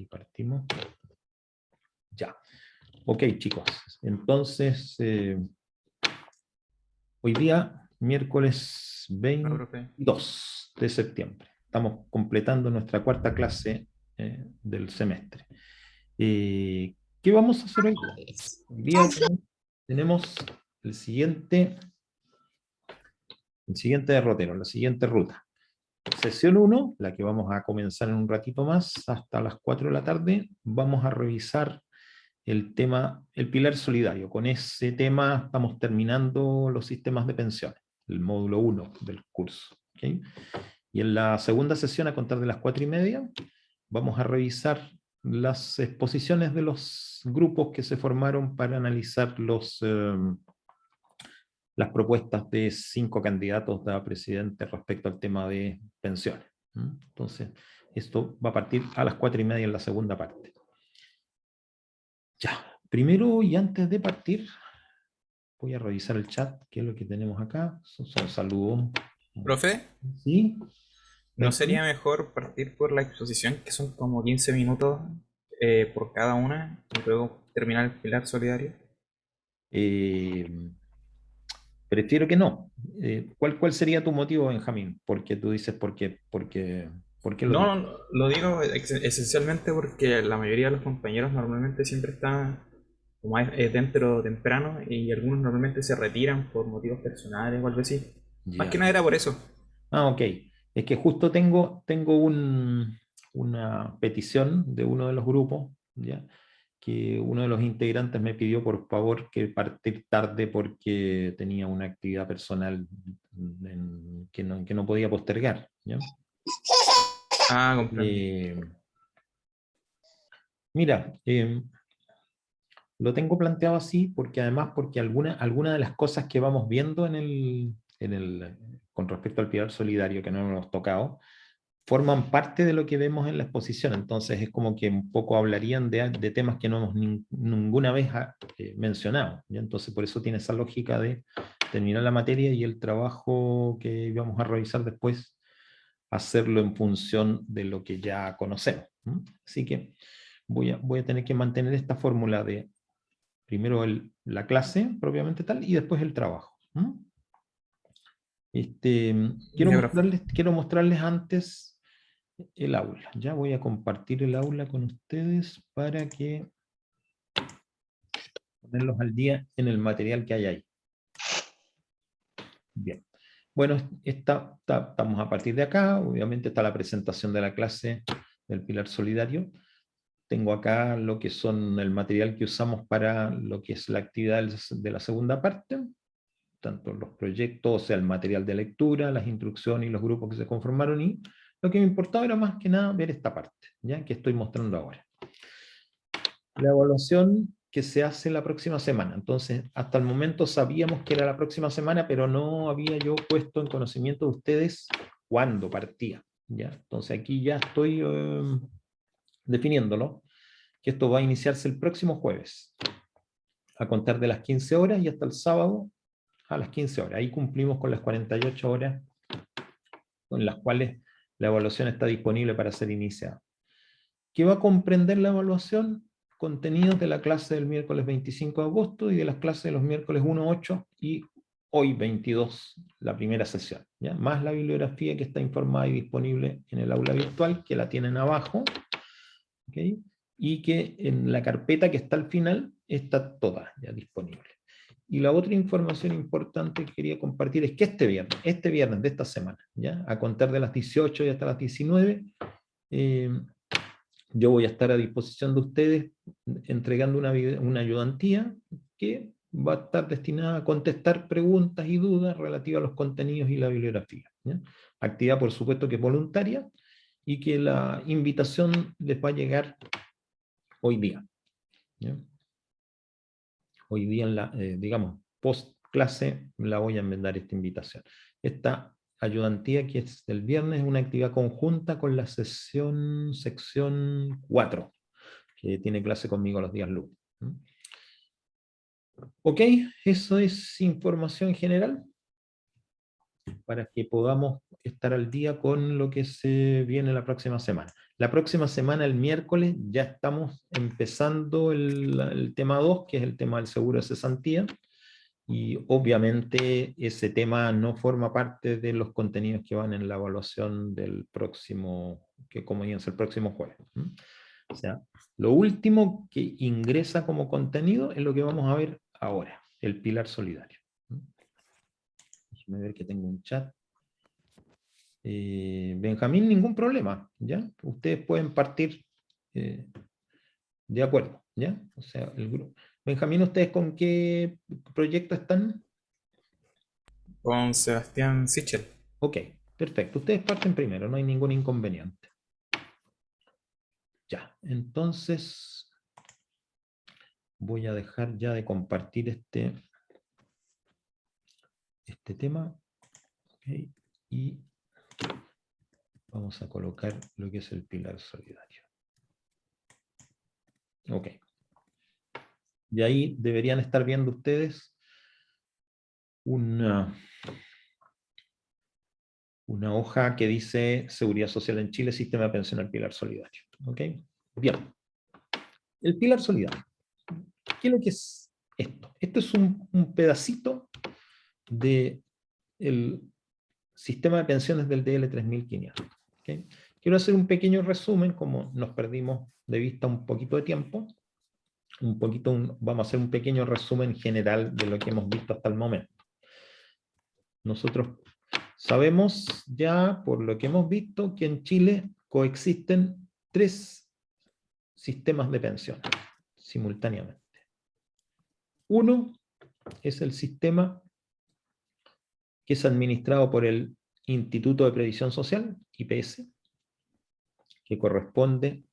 ahí partimos. Ya. Ok, chicos. Entonces, hoy día, miércoles No, profe. 22 de septiembre. Estamos completando nuestra cuarta clase del semestre. ¿Qué vamos a hacer hoy día? Hoy día tenemos el siguiente derrotero, la siguiente ruta. Sesión 1, la que vamos a comenzar en un ratito más, hasta las 4 de la tarde, vamos a revisar el tema, el pilar solidario. Con ese tema estamos terminando los sistemas de pensiones, el módulo 1 del curso. ¿Okay? Y en la segunda sesión, a contar de las 4:30, vamos a revisar las exposiciones de los grupos que se formaron para analizar las propuestas de 5 candidatos a presidente respecto al tema de pensiones. Entonces, esto va a partir a las 4:30 en la segunda parte. Ya, primero y antes de partir, voy a revisar el chat, que es lo que tenemos acá. Son saludos. Profe, ¿Sí? ¿no Cuéntame. sería mejor partir por la exposición, que son como 15 minutos por cada una, y luego terminar el pilar solidario? Eh, Prefiero que no. ¿Cuál sería tu motivo, Benjamín? Porque tú dices, ¿por qué lo No, dices? no, no, lo digo esencialmente porque la mayoría de los compañeros normalmente siempre están como dentro temprano y algunos normalmente se retiran por motivos personales o algo así. Más que Ya. nada era por eso. Ok. Es que justo tengo una petición de uno de los grupos, ¿ya? Que uno de los integrantes me pidió por favor que partir tarde porque tenía una actividad personal que no podía postergar, ¿ya? Ah, comprendo. Eh, Mira, lo tengo planteado así porque además porque alguna de las cosas que vamos viendo con respecto al pilar solidario que no hemos tocado, forman parte de lo que vemos en la exposición. Entonces es como que un poco hablarían de temas que no hemos ninguna vez mencionado, ¿ya? Entonces por eso tiene esa lógica de terminar la materia y el trabajo que vamos a revisar después, hacerlo en función de lo que ya conocemos. Así que voy a tener que mantener esta fórmula de primero la clase propiamente tal y después el trabajo. Este, Ya, profe. quiero mostrarles antes el aula. Ya voy a compartir el aula con ustedes para que ponerlos al día en el material que hay ahí. Bien. Bueno, estamos a partir de acá. Obviamente está la presentación de la clase del Pilar Solidario. Tengo acá lo que son el material que usamos para lo que es la actividad de la segunda parte, tanto los proyectos, o sea, el material de lectura, las instrucciones y los grupos que se conformaron, y lo que me importaba era más que nada ver esta parte, ¿ya? Que estoy mostrando ahora. La evaluación que se hace la próxima semana. Entonces, hasta el momento sabíamos que era la próxima semana, pero no había yo puesto en conocimiento de ustedes cuándo partía, ¿ya? Entonces aquí ya estoy definiéndolo, que esto va a iniciarse el próximo jueves, a contar de las 15 horas y hasta el sábado a las 15 horas. Ahí cumplimos con las 48 horas con las cuales la evaluación está disponible para ser iniciada. ¿Qué va a comprender la evaluación? Contenidos de la clase del miércoles 25 de agosto y de las clases de los miércoles 1, 8 y hoy 22, la primera sesión, ¿ya? Más la bibliografía que está informada y disponible en el aula virtual, que la tienen abajo, ¿okay? Y que en la carpeta que está al final está toda ya disponible. Y la otra información importante que quería compartir es que este viernes de esta semana, ¿ya? A contar de las 18 y hasta las 19, yo voy a estar a disposición de ustedes entregando una ayudantía que va a estar destinada a contestar preguntas y dudas relativas a los contenidos y la bibliografía, ¿ya? Actividad, por supuesto, que es voluntaria y que la invitación les va a llegar hoy día, ¿ya? Hoy día, digamos, post clase, la voy a enmendar esta invitación. Esta ayudantía que es del viernes es una actividad conjunta con la sección 4, que tiene clase conmigo los días lunes. Ok, eso es información general. para que podamos estar al día con lo que se viene la próxima semana. La próxima semana, el miércoles, ya estamos empezando el tema 2, que es el tema del seguro de cesantía, y obviamente ese tema no forma parte de los contenidos que van en la evaluación del próximo, que comienza el próximo jueves. O sea, lo último que ingresa como contenido es lo que vamos a ver ahora, el pilar solidario. Déjame ver que tengo un chat. Benjamín, ningún problema, ¿ya? Ustedes pueden partir de acuerdo, ¿ya? O sea, el grupo. Benjamín, ¿ustedes con qué proyecto están? Con Sebastián Sichel. Ok, perfecto. Ustedes parten primero, no hay ningún inconveniente. Ya, entonces voy a dejar ya de compartir este tema. Okay, y vamos a colocar lo que es el pilar solidario. Ok. Y ahí deberían estar viendo ustedes una hoja que dice Seguridad Social en Chile, Sistema de Pensión al Pilar Solidario. ¿Ok? Bien. El pilar solidario. ¿Qué es lo que es esto? Esto es un pedacito del sistema de pensiones del DL 3500. ¿Okay? Quiero hacer un pequeño resumen, como nos perdimos de vista un poquito de tiempo. Vamos a hacer un pequeño resumen general de lo que hemos visto hasta el momento. Nosotros sabemos ya, por lo que hemos visto, que en Chile coexisten 3 sistemas de pensión simultáneamente. Uno es el sistema que es administrado por el Instituto de Previsión Social, IPS, que corresponde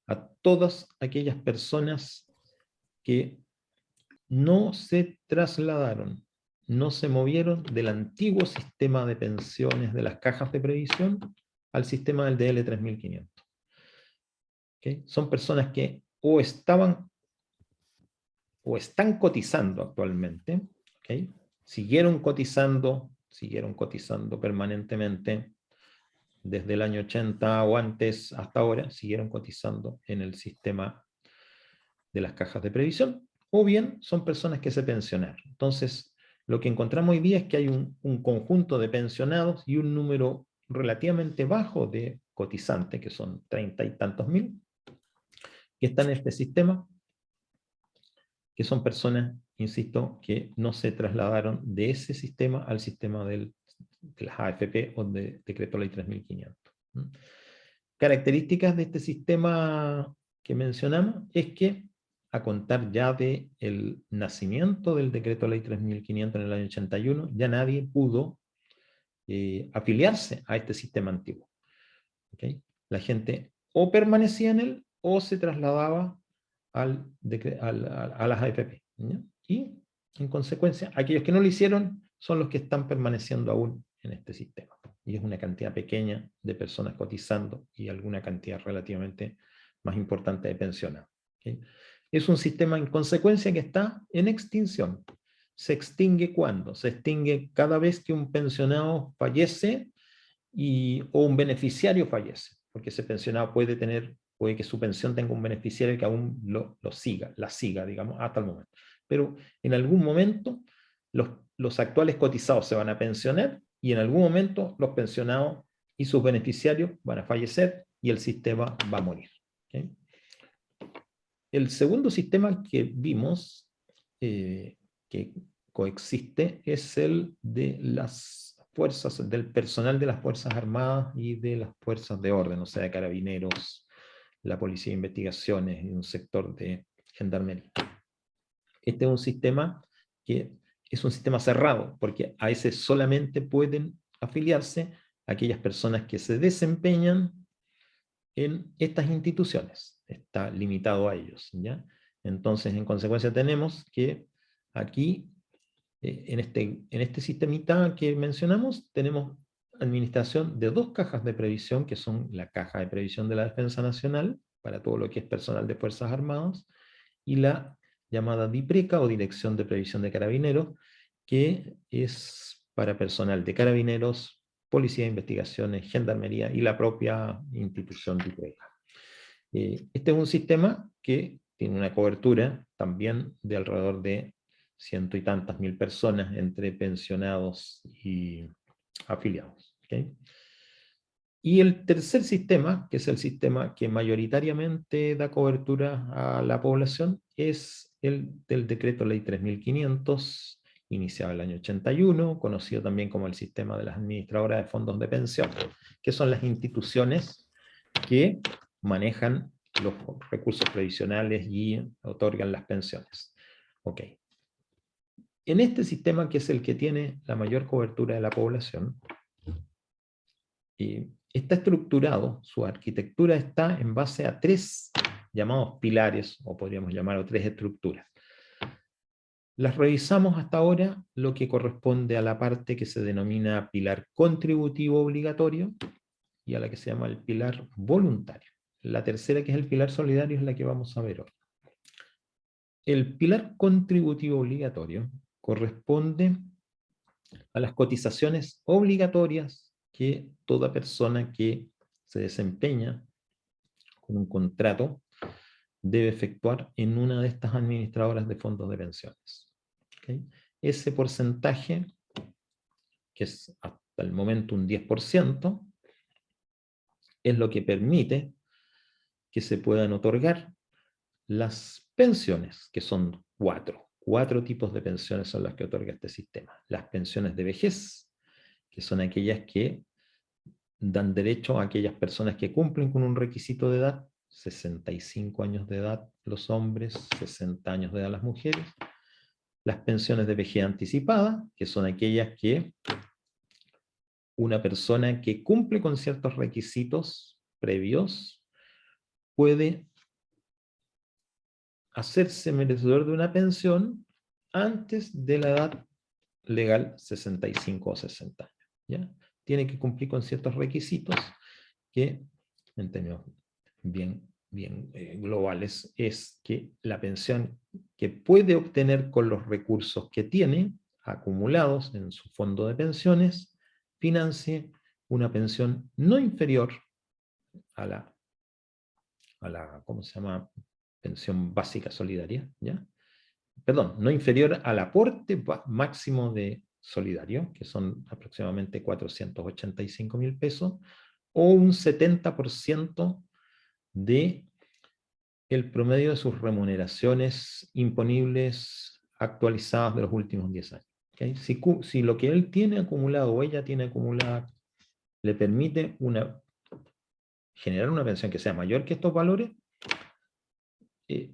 a todas aquellas personas que no se trasladaron, no se movieron del antiguo sistema de pensiones de las cajas de previsión al sistema del DL 3500. ¿Okay? Son personas que o estaban o están cotizando actualmente, ¿okay? Siguieron cotizando permanentemente desde el año 80 o antes hasta ahora, siguieron cotizando en el sistema de las cajas de previsión, o bien son personas que se pensionaron. Entonces, lo que encontramos hoy día es que hay un conjunto de pensionados y un número relativamente bajo de cotizantes, que son 30 y tantos mil, que están en este sistema, que son personas, insisto, que no se trasladaron de ese sistema al sistema de las AFP o de Decreto Ley 3500. Características de este sistema que mencionamos es que, a contar ya del nacimiento del Decreto Ley 3500 en el año 81, ya nadie pudo afiliarse a este sistema antiguo. ¿Okay? La gente o permanecía en él o se trasladaba a las AFP. ¿Ya? Y, en consecuencia, aquellos que no lo hicieron son los que están permaneciendo aún en este sistema. Y es una cantidad pequeña de personas cotizando y alguna cantidad relativamente más importante de pensionados. ¿Okay? Es un sistema, en consecuencia, que está en extinción. ¿Se extingue cuándo? Se extingue cada vez que un pensionado fallece o un beneficiario fallece, porque ese pensionado puede que su pensión tenga un beneficiario que aún la siga, digamos, hasta el momento. Pero en algún momento los actuales cotizados se van a pensionar y en algún momento los pensionados y sus beneficiarios van a fallecer y el sistema va a morir. ¿Okay? El segundo sistema que vimos que coexiste es el de las fuerzas, del personal de las Fuerzas Armadas y de las fuerzas de orden, o sea, de carabineros, la Policía de Investigaciones y un sector de gendarmería. Este es un sistema que es un sistema cerrado, porque a ese solamente pueden afiliarse aquellas personas que se desempeñan en estas instituciones. Está limitado a ellos, ¿ya? Entonces, en consecuencia, tenemos que aquí, en este sistemita que mencionamos, tenemos administración de 2 cajas de previsión, que son la Caja de Previsión de la Defensa Nacional, para todo lo que es personal de Fuerzas Armadas, y la llamada DIPRECA, o Dirección de Previsión de Carabineros, que es para personal de Carabineros, Policía de Investigaciones, Gendarmería y la propia institución de IPRECA. Este es un sistema que tiene una cobertura también de alrededor de 100 y tantas mil personas entre pensionados y afiliados. ¿Okay? Y el tercer sistema, que es el sistema que mayoritariamente da cobertura a la población, es el del Decreto Ley 3500, iniciado el año 81, conocido también como el sistema de las administradoras de fondos de pensión, que son las instituciones que manejan los recursos previsionales y otorgan las pensiones. Ok. En este sistema, que es el que tiene la mayor cobertura de la población, está estructurado, su arquitectura está en base a tres llamados pilares, o podríamos llamarlo tres estructuras. Las revisamos hasta ahora, lo que corresponde a la parte que se denomina pilar contributivo obligatorio, y a la que se llama el pilar voluntario. La tercera, que es el pilar solidario, es la que vamos a ver hoy. El pilar contributivo obligatorio corresponde a las cotizaciones obligatorias que toda persona que se desempeña con un contrato debe efectuar en una de estas administradoras de fondos de pensiones. ¿Okay? Ese porcentaje, que es hasta el momento un 10%, es lo que permite que se puedan otorgar las pensiones, que son cuatro tipos de pensiones son las que otorga este sistema. Las pensiones de vejez, que son aquellas que dan derecho a aquellas personas que cumplen con un requisito de edad, 65 años de edad los hombres, 60 años de edad las mujeres. Las pensiones de vejez anticipada, que son aquellas que una persona que cumple con ciertos requisitos previos puede hacerse merecedor de una pensión antes de la edad legal, 65 o 60 años. ¿Ya? Tiene que cumplir con ciertos requisitos que, en términos bien globales, es que la pensión que puede obtener con los recursos que tiene acumulados en su fondo de pensiones financie una pensión no inferior a la ¿cómo se llama? Pensión básica solidaria, ¿ya? Perdón, no inferior al aporte máximo de solidario, que son aproximadamente 485.000 pesos, o un 70% de el promedio de sus remuneraciones imponibles actualizadas de los últimos 10 años. ¿Okay? Si lo que él tiene acumulado o ella tiene acumulada le permite generar una pensión que sea mayor que estos valores,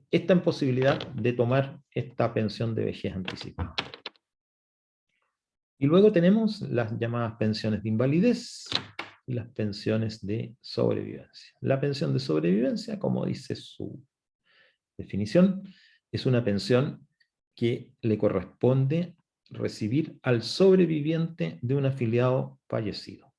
está en posibilidad de tomar esta pensión de vejez anticipada. Y luego tenemos las llamadas pensiones de invalidez y las pensiones de sobrevivencia. La pensión de sobrevivencia, como dice su definición, es una pensión que le corresponde recibir al sobreviviente de un afiliado fallecido.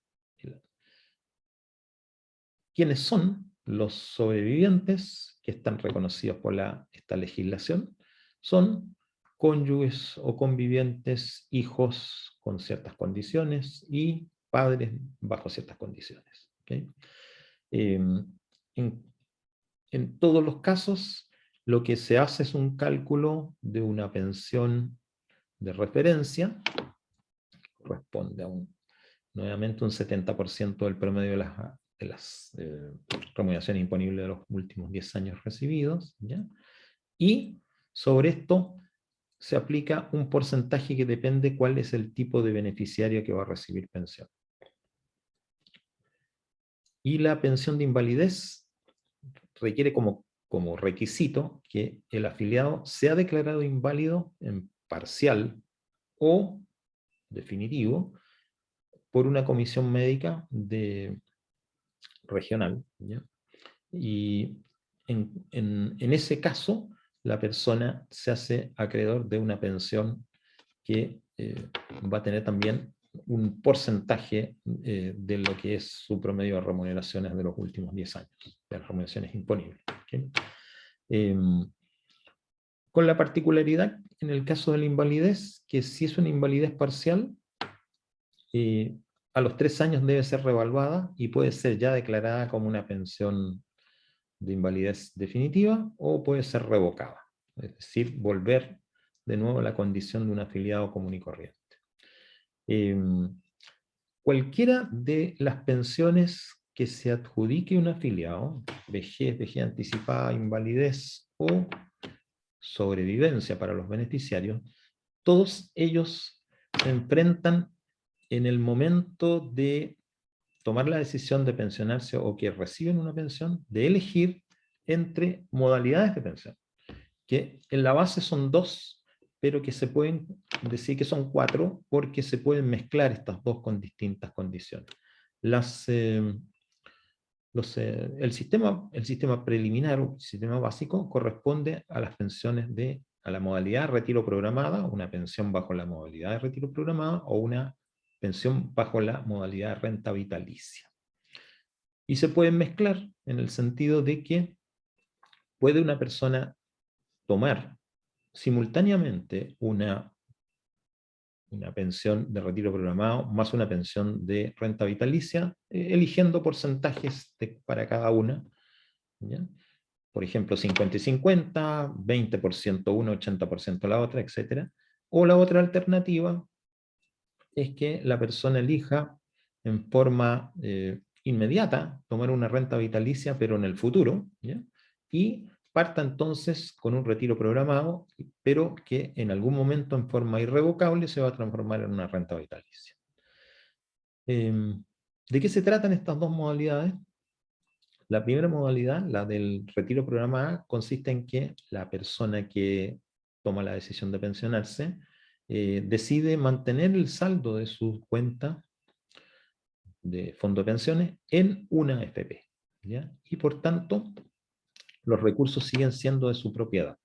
¿Quiénes son los sobrevivientes que están reconocidos por esta legislación? Son cónyuges o convivientes, hijos con ciertas condiciones y padres bajo ciertas condiciones. ¿Okay? En todos los casos, lo que se hace es un cálculo de una pensión de referencia, que corresponde a nuevamente un 70% del promedio de las remuneraciones imponibles de los últimos 10 años recibidos, ¿ya? Y sobre esto se aplica un porcentaje que depende cuál es el tipo de beneficiario que va a recibir pensión. Y la pensión de invalidez requiere como requisito que el afiliado sea declarado inválido en parcial o definitivo por una comisión médica regional, ¿ya? Y en ese caso, la persona se hace acreedor de una pensión que va a tener también un porcentaje de lo que es su promedio de remuneraciones de los últimos 10 años, de las remuneraciones imponibles. ¿Okay? Con la particularidad, en el caso de la invalidez, que si es una invalidez parcial, a los 3 años debe ser revaluada y puede ser ya declarada como una pensión de invalidez definitiva o puede ser revocada. Es decir, volver de nuevo a la condición de un afiliado común y corriente. Cualquiera de las pensiones que se adjudique un afiliado, vejez, vejez anticipada, invalidez o sobrevivencia para los beneficiarios, todos ellos se enfrentan en el momento de tomar la decisión de pensionarse o que reciben una pensión, de elegir entre modalidades de pensión, que en la base son 2, pero que se pueden decir que son 4 porque se pueden mezclar estas 2 con distintas condiciones. El sistema preliminar o sistema básico corresponde a las pensiones a la modalidad de retiro programada, una pensión bajo la modalidad de retiro programada o una pensión bajo la modalidad de renta vitalicia. Y se pueden mezclar en el sentido de que puede una persona tomar simultáneamente una pensión de retiro programado más una pensión de renta vitalicia, eligiendo porcentajes para cada una, ¿ya? Por ejemplo, 50 y 50, 20% una, 80% la otra, etc. O la otra alternativa es que la persona elija en forma inmediata tomar una renta vitalicia, pero en el futuro, ¿ya? Y parta entonces con un retiro programado, pero que en algún momento en forma irrevocable se va a transformar en una renta vitalicia. ¿De qué se tratan estas 2 modalidades? La primera modalidad, la del retiro programado, consiste en que la persona que toma la decisión de pensionarse decide mantener el saldo de su cuenta de fondo de pensiones en una AFP, ¿ya? Y por tanto, los recursos siguen siendo de su propiedad.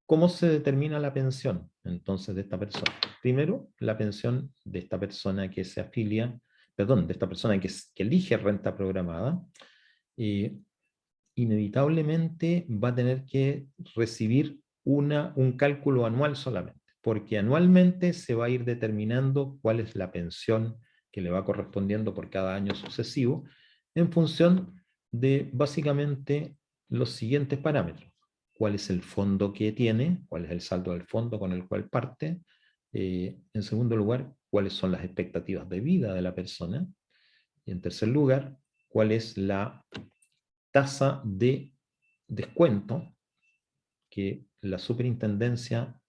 ¿Cómo se determina la pensión entonces de esta persona? Primero, la pensión de esta persona que se afilia, perdón, de esta persona que elige renta programada, inevitablemente va a tener que recibir un cálculo anual solamente, porque anualmente se va a ir determinando cuál es la pensión que le va correspondiendo por cada año sucesivo, en función de básicamente los siguientes parámetros. Cuál es el fondo que tiene, cuál es el saldo del fondo con el cual parte. En segundo lugar, cuáles son las expectativas de vida de la persona. Y en tercer lugar, cuál es la tasa de descuento que la superintendencia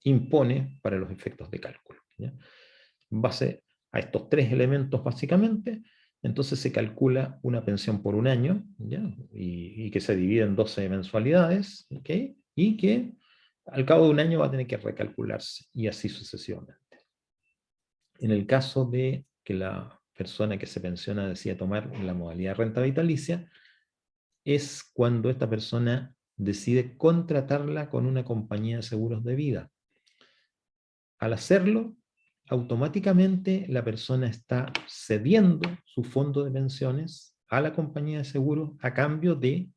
impone para los efectos de cálculo, ¿ya? En base a estos 3 elementos básicamente, entonces se calcula una pensión por un año, ¿ya? Y que se divide en 12 mensualidades, ¿okay? Y que al cabo de un año va a tener que recalcularse, y así sucesivamente. En el caso de que la persona que se pensiona decida tomar la modalidad de renta vitalicia, es cuando esta persona decide contratarla con una compañía de seguros de vida. Al hacerlo, automáticamente la persona está cediendo su fondo de pensiones a la compañía de seguros a cambio de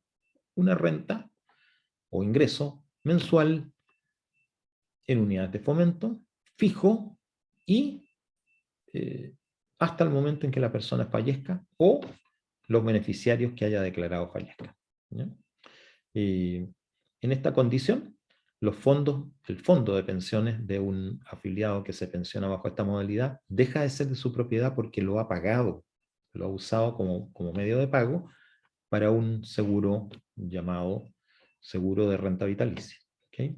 una renta o ingreso mensual en unidades de fomento, fijo y hasta el momento en que la persona fallezca o los beneficiarios que haya declarado fallezcan, ¿ya? En esta condición, el fondo de pensiones de un afiliado que se pensiona bajo esta modalidad deja de ser de su propiedad porque lo ha pagado, lo ha usado como medio de pago para un seguro llamado seguro de renta vitalicia, ¿okay?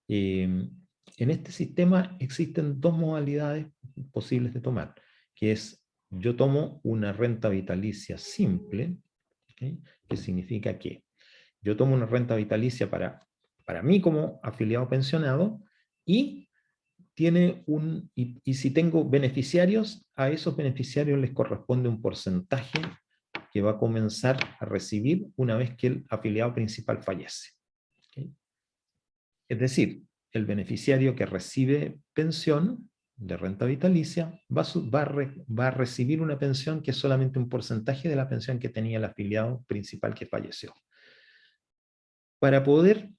En este sistema existen 2 modalidades posibles de tomar, que es, yo tomo una renta vitalicia simple, ¿okay? Que significa que yo tomo una renta vitalicia para mí como afiliado pensionado y si tengo beneficiarios, a esos beneficiarios les corresponde un porcentaje que va a comenzar a recibir una vez que el afiliado principal fallece, ¿okay? Es decir, el beneficiario que recibe pensión de renta vitalicia va a recibir una pensión que es solamente un porcentaje de la pensión que tenía el afiliado principal que falleció. Para poder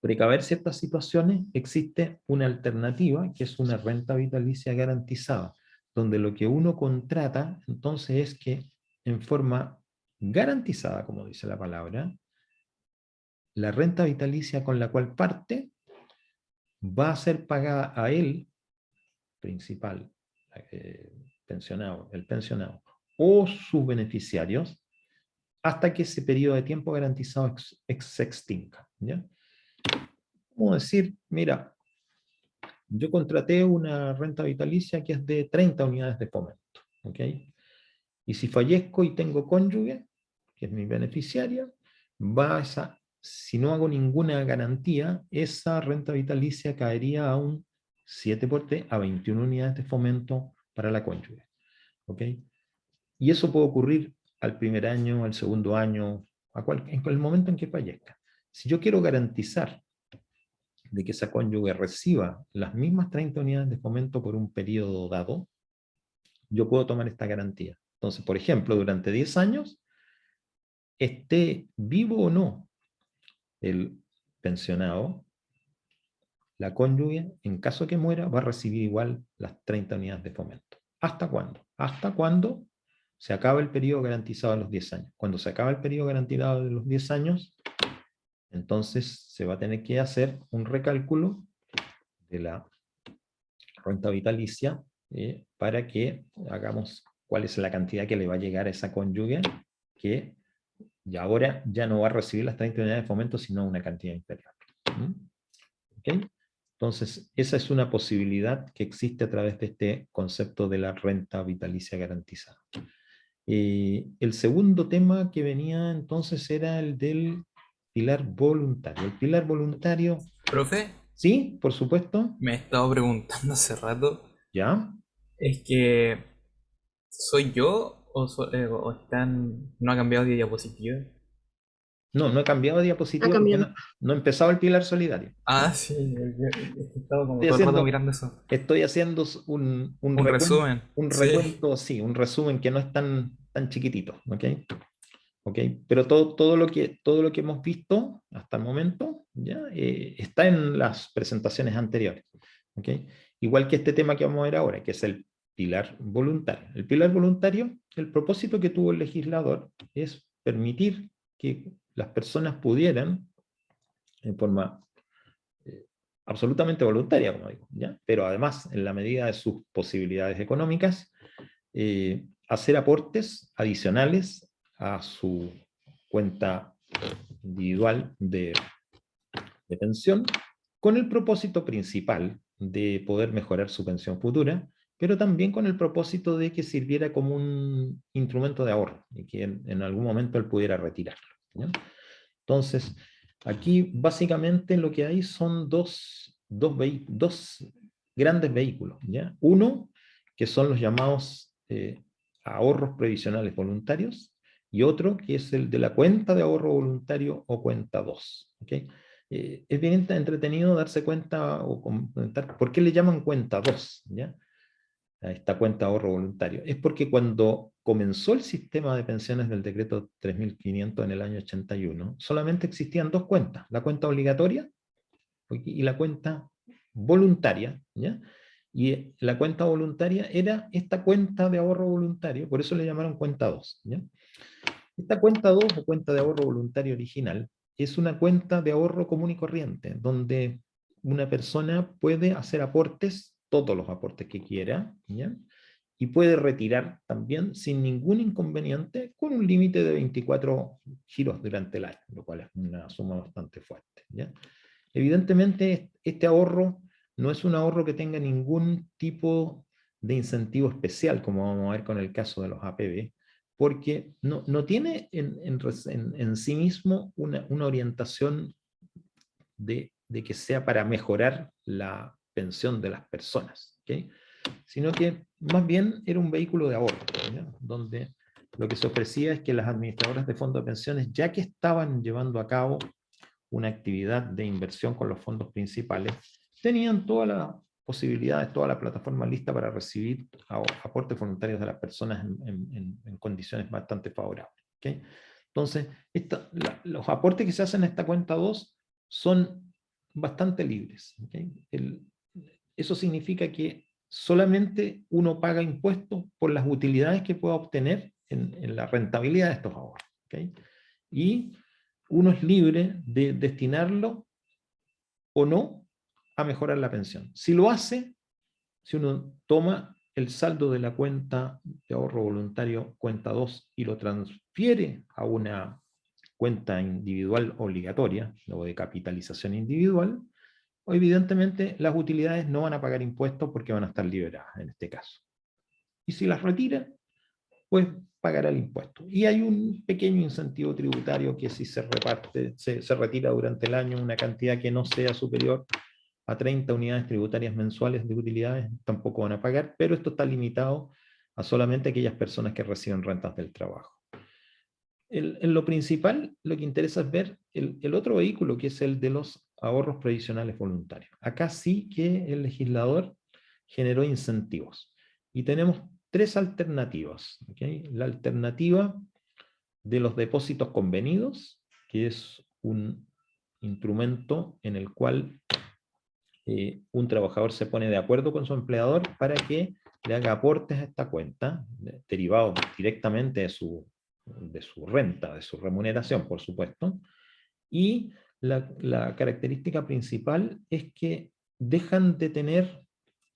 precaver ciertas situaciones, existe una alternativa, que es una renta vitalicia garantizada, donde lo que uno contrata, entonces, es que en forma garantizada, como dice la palabra, la renta vitalicia con la cual parte va a ser pagada a él, principal, pensionado, el pensionado, o sus beneficiarios, hasta que ese periodo de tiempo garantizado se extinga, ¿ya? Como decir, mira, yo contraté una renta vitalicia que es de 30 unidades de fomento, ¿ok? Y si fallezco y tengo cónyuge, que es mi beneficiaria, si no hago ninguna garantía, esa renta vitalicia caería a un 7 por 3, a 21 unidades de fomento para la cónyuge, ¿ok? Y eso puede ocurrir al primer año, al segundo año, en el momento en que fallezca. Si yo quiero garantizar de que esa cónyuge reciba las mismas 30 unidades de fomento por un periodo dado, yo puedo tomar esta garantía. Entonces, por ejemplo, durante 10 años, esté vivo o no el pensionado, la cónyuge, en caso que muera, va a recibir igual las 30 unidades de fomento. ¿Hasta cuándo? Hasta cuando se acaba el periodo garantizado de los 10 años. Cuando se acaba el periodo garantizado de los 10 años, entonces se va a tener que hacer un recálculo de la renta vitalicia para que hagamos cuál es la cantidad que le va a llegar a esa cónyuge que ya ahora ya no va a recibir las 30 unidades de fomento, sino una cantidad inferior. ¿Okay? Entonces, esa es una posibilidad que existe a través de este concepto de la renta vitalicia garantizada. El segundo tema que venía entonces era el del pilar voluntario. El pilar voluntario, Profe, sí, por supuesto, me he estado preguntando hace rato, ya. es que ¿soy yo o no ha cambiado de diapositiva? No, no he cambiado de Ha diapositiva porque cambiado. no he empezado el pilar solidario. Ah, sí, es que he estado como Estoy todo el rato haciendo, mirando eso. estoy haciendo Un resumen, un sí. recuento, sí, un resumen que no es tan chiquitito, ¿ok? ¿Ok? Pero todo lo que hemos visto hasta el momento ya está en las presentaciones anteriores, ¿ok? Igual que este tema que vamos a ver ahora, que es el pilar voluntario. El pilar voluntario, el propósito que tuvo el legislador es permitir que las personas pudieran, en forma eh, absolutamente voluntaria, como digo, ¿ya? Pero además, en la medida de sus posibilidades económicas, hacer aportes adicionales a su cuenta individual de pensión, con el propósito principal de poder mejorar su pensión futura, pero también con el propósito de que sirviera como un instrumento de ahorro y que en algún momento él pudiera retirarlo, ¿ya? Entonces, aquí básicamente lo que hay son dos grandes vehículos, ¿ya? Uno, que son los llamados ahorros previsionales voluntarios, y otro, que es el de la cuenta de ahorro voluntario o cuenta 2. ¿Okay? Es bien entretenido darse cuenta o comentar por qué le llaman cuenta 2, ¿ya? A esta cuenta de ahorro voluntario. Es porque cuando comenzó el sistema de pensiones del decreto 3500 en el año 81, solamente existían dos cuentas, la cuenta obligatoria y la cuenta voluntaria, ¿ya? Y la cuenta voluntaria era esta cuenta de ahorro voluntario, por eso le llamaron cuenta 2, ¿ya? Esta cuenta 2 o cuenta de ahorro voluntario original es una cuenta de ahorro común y corriente, donde una persona puede hacer aportes, todos los aportes que quiera, ¿ya? Y puede retirar también sin ningún inconveniente con un límite de 24 giros durante el año, lo cual es una suma bastante fuerte, ¿ya? Evidentemente, este ahorro no es un ahorro que tenga ningún tipo de incentivo especial, como vamos a ver con el caso de los APB, porque no tiene en sí mismo una orientación de que sea para mejorar la pensión de las personas, ¿okay? Sino que más bien era un vehículo de ahorro, ¿ya? Donde lo que se ofrecía es que las administradoras de fondos de pensiones, ya que estaban llevando a cabo una actividad de inversión con los fondos principales, tenían todas las posibilidades, toda la plataforma lista para recibir aportes voluntarios de las personas en condiciones bastante favorables, ¿okay? Entonces, los aportes que se hacen en esta cuenta 2 son bastante libres. ¿Ok? Eso significa que solamente uno paga impuestos por las utilidades que pueda obtener en la rentabilidad de estos ahorros. ¿Ok? Y uno es libre de destinarlo o no a mejorar la pensión. Si lo hace, si uno toma el saldo de la cuenta de ahorro voluntario, cuenta 2, y lo transfiere a una cuenta individual obligatoria o de capitalización individual, evidentemente las utilidades no van a pagar impuestos porque van a estar liberadas en este caso. Y si las retira, pues pagará el impuesto. Y hay un pequeño incentivo tributario que si se reparte, se retira durante el año una cantidad que no sea superior a 30 unidades tributarias mensuales de utilidades, tampoco van a pagar, pero esto está limitado a solamente aquellas personas que reciben rentas del trabajo. En lo principal, lo que interesa es ver el otro vehículo, que es el de los ahorros previsionales voluntarios. Acá sí que el legislador generó incentivos. Y tenemos tres alternativas. ¿Okay? La alternativa de los depósitos convenidos, que es un instrumento en el cual un trabajador se pone de acuerdo con su empleador para que le haga aportes a esta cuenta, derivados directamente de su renta, de su remuneración, por supuesto. Y la característica principal es que dejan de tener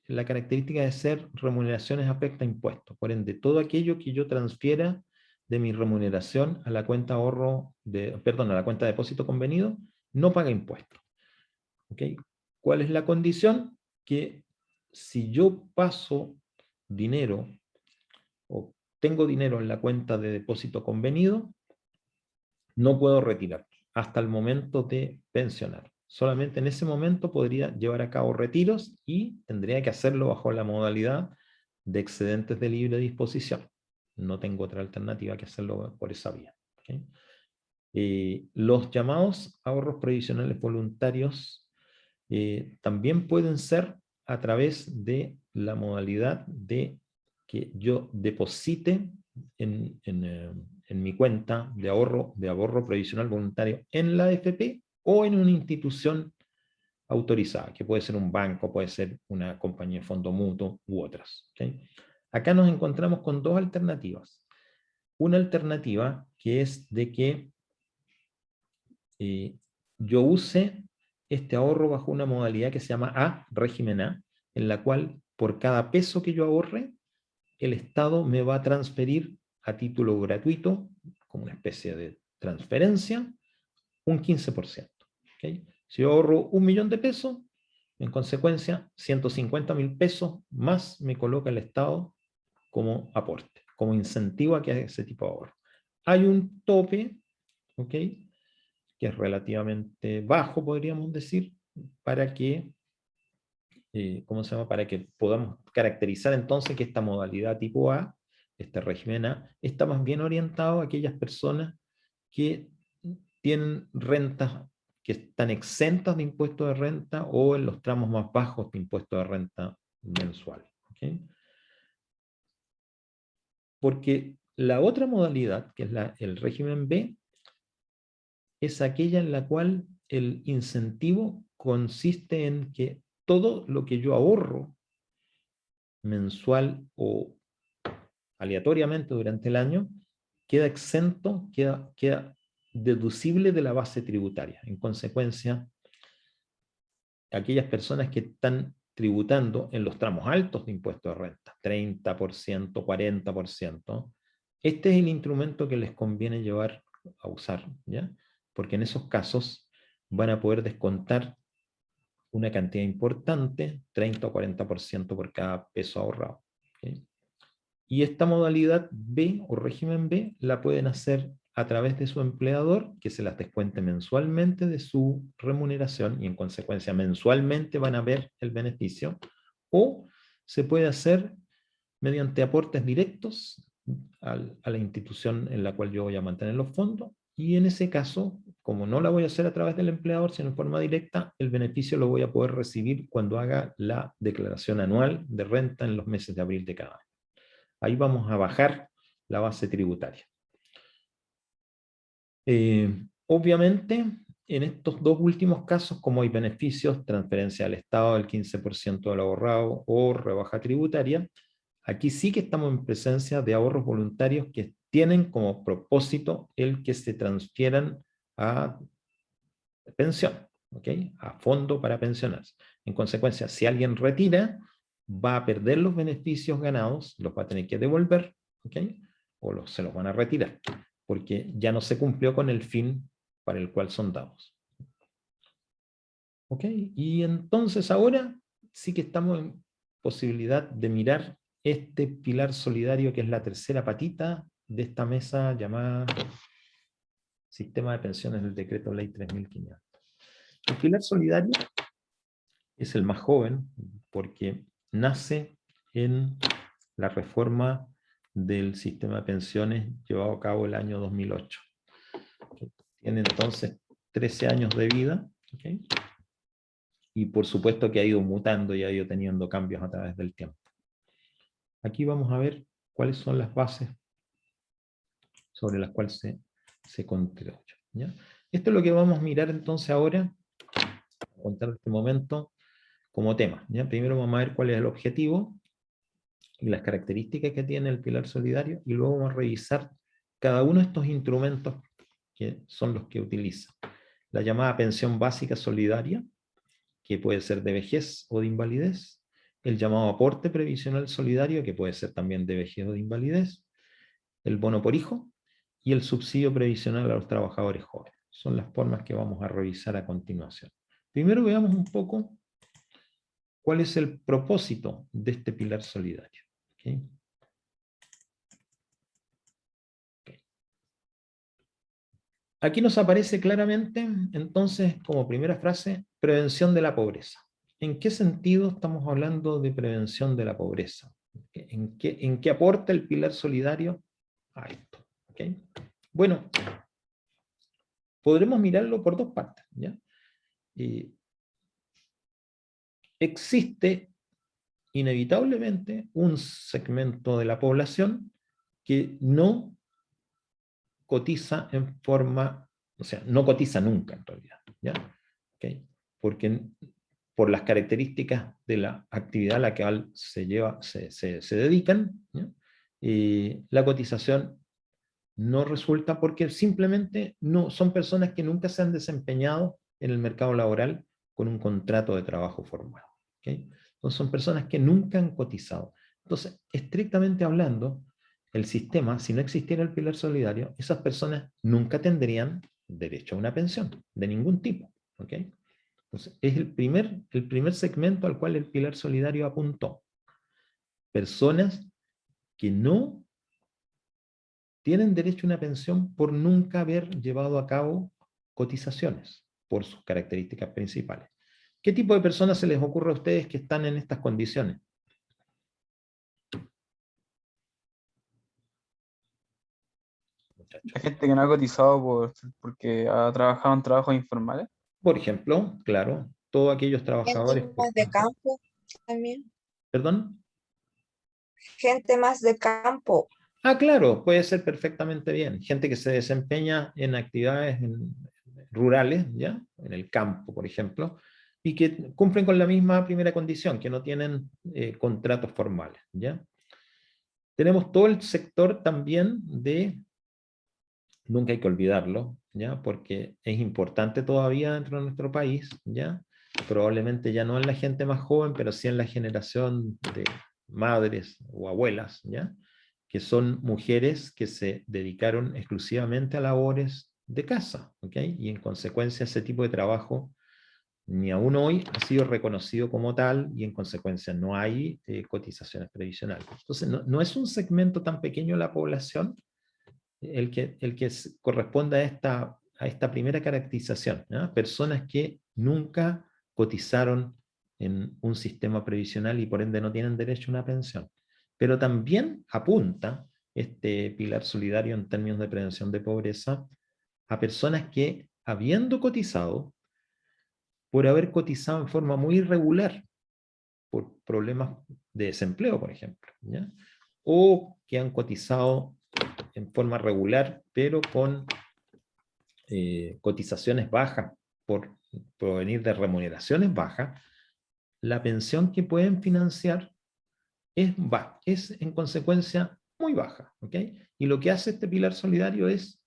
la característica de ser remuneraciones afecta a impuestos. Por ende, todo aquello que yo transfiera de mi remuneración a la cuenta ahorro, a la cuenta de depósito convenido, no paga impuestos. ¿Okay? ¿Cuál es la condición? Que si yo paso dinero o tengo dinero en la cuenta de depósito convenido, no puedo retirar hasta el momento de pensionar. Solamente en ese momento podría llevar a cabo retiros y tendría que hacerlo bajo la modalidad de excedentes de libre disposición. No tengo otra alternativa que hacerlo por esa vía. ¿Okay? Los llamados ahorros previsionales voluntarios también pueden ser a través de la modalidad de que yo deposite en mi cuenta de ahorro previsional voluntario en la AFP o en una institución autorizada, que puede ser un banco, puede ser una compañía de fondo mutuo u otras. ¿Okay? Acá nos encontramos con dos alternativas. Una alternativa que es de que yo use este ahorro bajo una modalidad que se llama régimen A, en la cual por cada peso que yo ahorre, el Estado me va a transferir a título gratuito, como una especie de transferencia, un 15%. ¿Okay? Si yo ahorro 1.000.000 de pesos, en consecuencia, 150.000 pesos más me coloca el Estado como aporte, como incentivo a que haga ese tipo de ahorro. Hay un tope, ¿ok?, que es relativamente bajo, podríamos decir, para que, ¿cómo se llama? Para que podamos caracterizar entonces que esta modalidad tipo A, este régimen A, está más bien orientado a aquellas personas que tienen rentas que están exentas de impuestos de renta o en los tramos más bajos de impuestos de renta mensual. ¿Okay? Porque la otra modalidad, que es el régimen B, es aquella en la cual el incentivo consiste en que todo lo que yo ahorro mensual o aleatoriamente durante el año queda exento, queda deducible de la base tributaria. En consecuencia, aquellas personas que están tributando en los tramos altos de impuestos de renta, 30%, 40%, este es el instrumento que les conviene llevar a usar, ¿ya? Porque en esos casos van a poder descontar una cantidad importante, 30 o 40% por cada peso ahorrado. ¿Okay? Y esta modalidad B o régimen B la pueden hacer a través de su empleador, que se las descuente mensualmente de su remuneración y en consecuencia mensualmente van a ver el beneficio, o se puede hacer mediante aportes directos a la institución en la cual yo voy a mantener los fondos, y en ese caso, como no la voy a hacer a través del empleador, sino en forma directa, el beneficio lo voy a poder recibir cuando haga la declaración anual de renta en los meses de abril de cada año. Ahí vamos a bajar la base tributaria. Obviamente, en estos dos últimos casos, como hay beneficios, transferencia al Estado del 15% del ahorrado o rebaja tributaria, aquí sí que estamos en presencia de ahorros voluntarios que tienen como propósito el que se transfieran a pensión, ¿ok? A fondo para pensionarse. En consecuencia, si alguien retira, va a perder los beneficios ganados, los va a tener que devolver, ¿ok? O se los van a retirar, porque ya no se cumplió con el fin para el cual son dados. ¿Ok? Y entonces ahora sí que estamos en posibilidad de mirar este pilar solidario que es la tercera patita de esta mesa llamada Sistema de Pensiones del Decreto Ley 3500. El pilar solidario es el más joven porque nace en la reforma del sistema de pensiones llevado a cabo el año 2008. Tiene entonces 13 años de vida, ¿okay? Y por supuesto que ha ido mutando y ha ido teniendo cambios a través del tiempo. Aquí vamos a ver cuáles son las bases sobre las cuales se construye, ¿ya? Esto es lo que vamos a mirar entonces ahora, a contar este momento como tema, ¿ya? Primero vamos a ver cuál es el objetivo y las características que tiene el pilar solidario, y luego vamos a revisar cada uno de estos instrumentos que son los que utiliza. La llamada pensión básica solidaria, que puede ser de vejez o de invalidez, el llamado aporte previsional solidario, que puede ser también de vejez o de invalidez, el bono por hijo y el subsidio previsional a los trabajadores jóvenes. Son las formas que vamos a revisar a continuación. Primero veamos un poco cuál es el propósito de este pilar solidario. ¿Okay? Aquí nos aparece claramente, entonces, como primera frase, prevención de la pobreza. ¿En qué sentido estamos hablando de prevención de la pobreza? ¿En qué aporta el pilar solidario a esto? ¿Okay? Bueno, podremos mirarlo por dos partes, ¿ya? Existe inevitablemente un segmento de la población que no cotiza en forma, o sea, no cotiza nunca en realidad, ¿ya? ¿Okay? Porque por las características de la actividad a la que se dedican, ¿ya? La cotización no resulta porque simplemente no, son personas que nunca se han desempeñado en el mercado laboral con un contrato de trabajo formal. ¿Okay? Entonces son personas que nunca han cotizado. Entonces, estrictamente hablando, el sistema, si no existiera el pilar solidario, esas personas nunca tendrían derecho a una pensión, de ningún tipo. ¿Okay? Entonces, es el primer segmento al cual el pilar solidario apuntó. Personas que no tienen derecho a una pensión por nunca haber llevado a cabo cotizaciones, por sus características principales. ¿Qué tipo de personas se les ocurre a ustedes que están en estas condiciones? La gente que no ha cotizado porque ha trabajado en trabajos informales. Por ejemplo, claro, todos aquellos Gente trabajadores... más de campo también. ¿Perdón? Gente más de campo. Ah, claro, puede ser perfectamente bien. Gente que se desempeña en actividades rurales, ¿ya? En el campo, por ejemplo, y que cumplen con la misma primera condición, que no tienen contratos formales, ¿ya? Tenemos todo el sector también de, nunca hay que olvidarlo, ¿ya? Porque es importante todavía dentro de nuestro país, ¿ya? Probablemente ya no en la gente más joven, pero sí en la generación de madres o abuelas, ¿ya? Que son mujeres que se dedicaron exclusivamente a labores de casa, ¿ok? Y en consecuencia ese tipo de trabajo ni aún hoy ha sido reconocido como tal y en consecuencia no hay cotizaciones previsionales. Entonces no es un segmento tan pequeño de la población el que corresponde a esta primera caracterización, ¿no? Personas que nunca cotizaron en un sistema previsional y por ende no tienen derecho a una pensión. Pero también apunta este pilar solidario en términos de prevención de pobreza a personas que, habiendo cotizado, por haber cotizado en forma muy irregular, por problemas de desempleo, por ejemplo, ¿ya? O que han cotizado en forma regular, pero con cotizaciones bajas por provenir de remuneraciones bajas, la pensión que pueden financiar es en consecuencia muy baja, ¿ok? Y lo que hace este pilar solidario es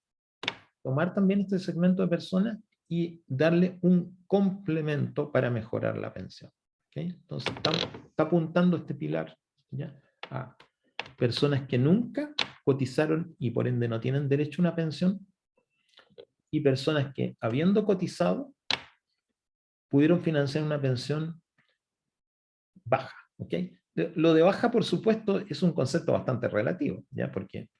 tomar también este segmento de personas y darle un complemento para mejorar la pensión, ¿ok? Entonces está apuntando este pilar, ¿ya?, a personas que nunca cotizaron y por ende no tienen derecho a una pensión, y personas que, habiendo cotizado, pudieron financiar una pensión baja, ¿ok? Lo de baja, por supuesto, es un concepto bastante relativo, ¿ya? Porque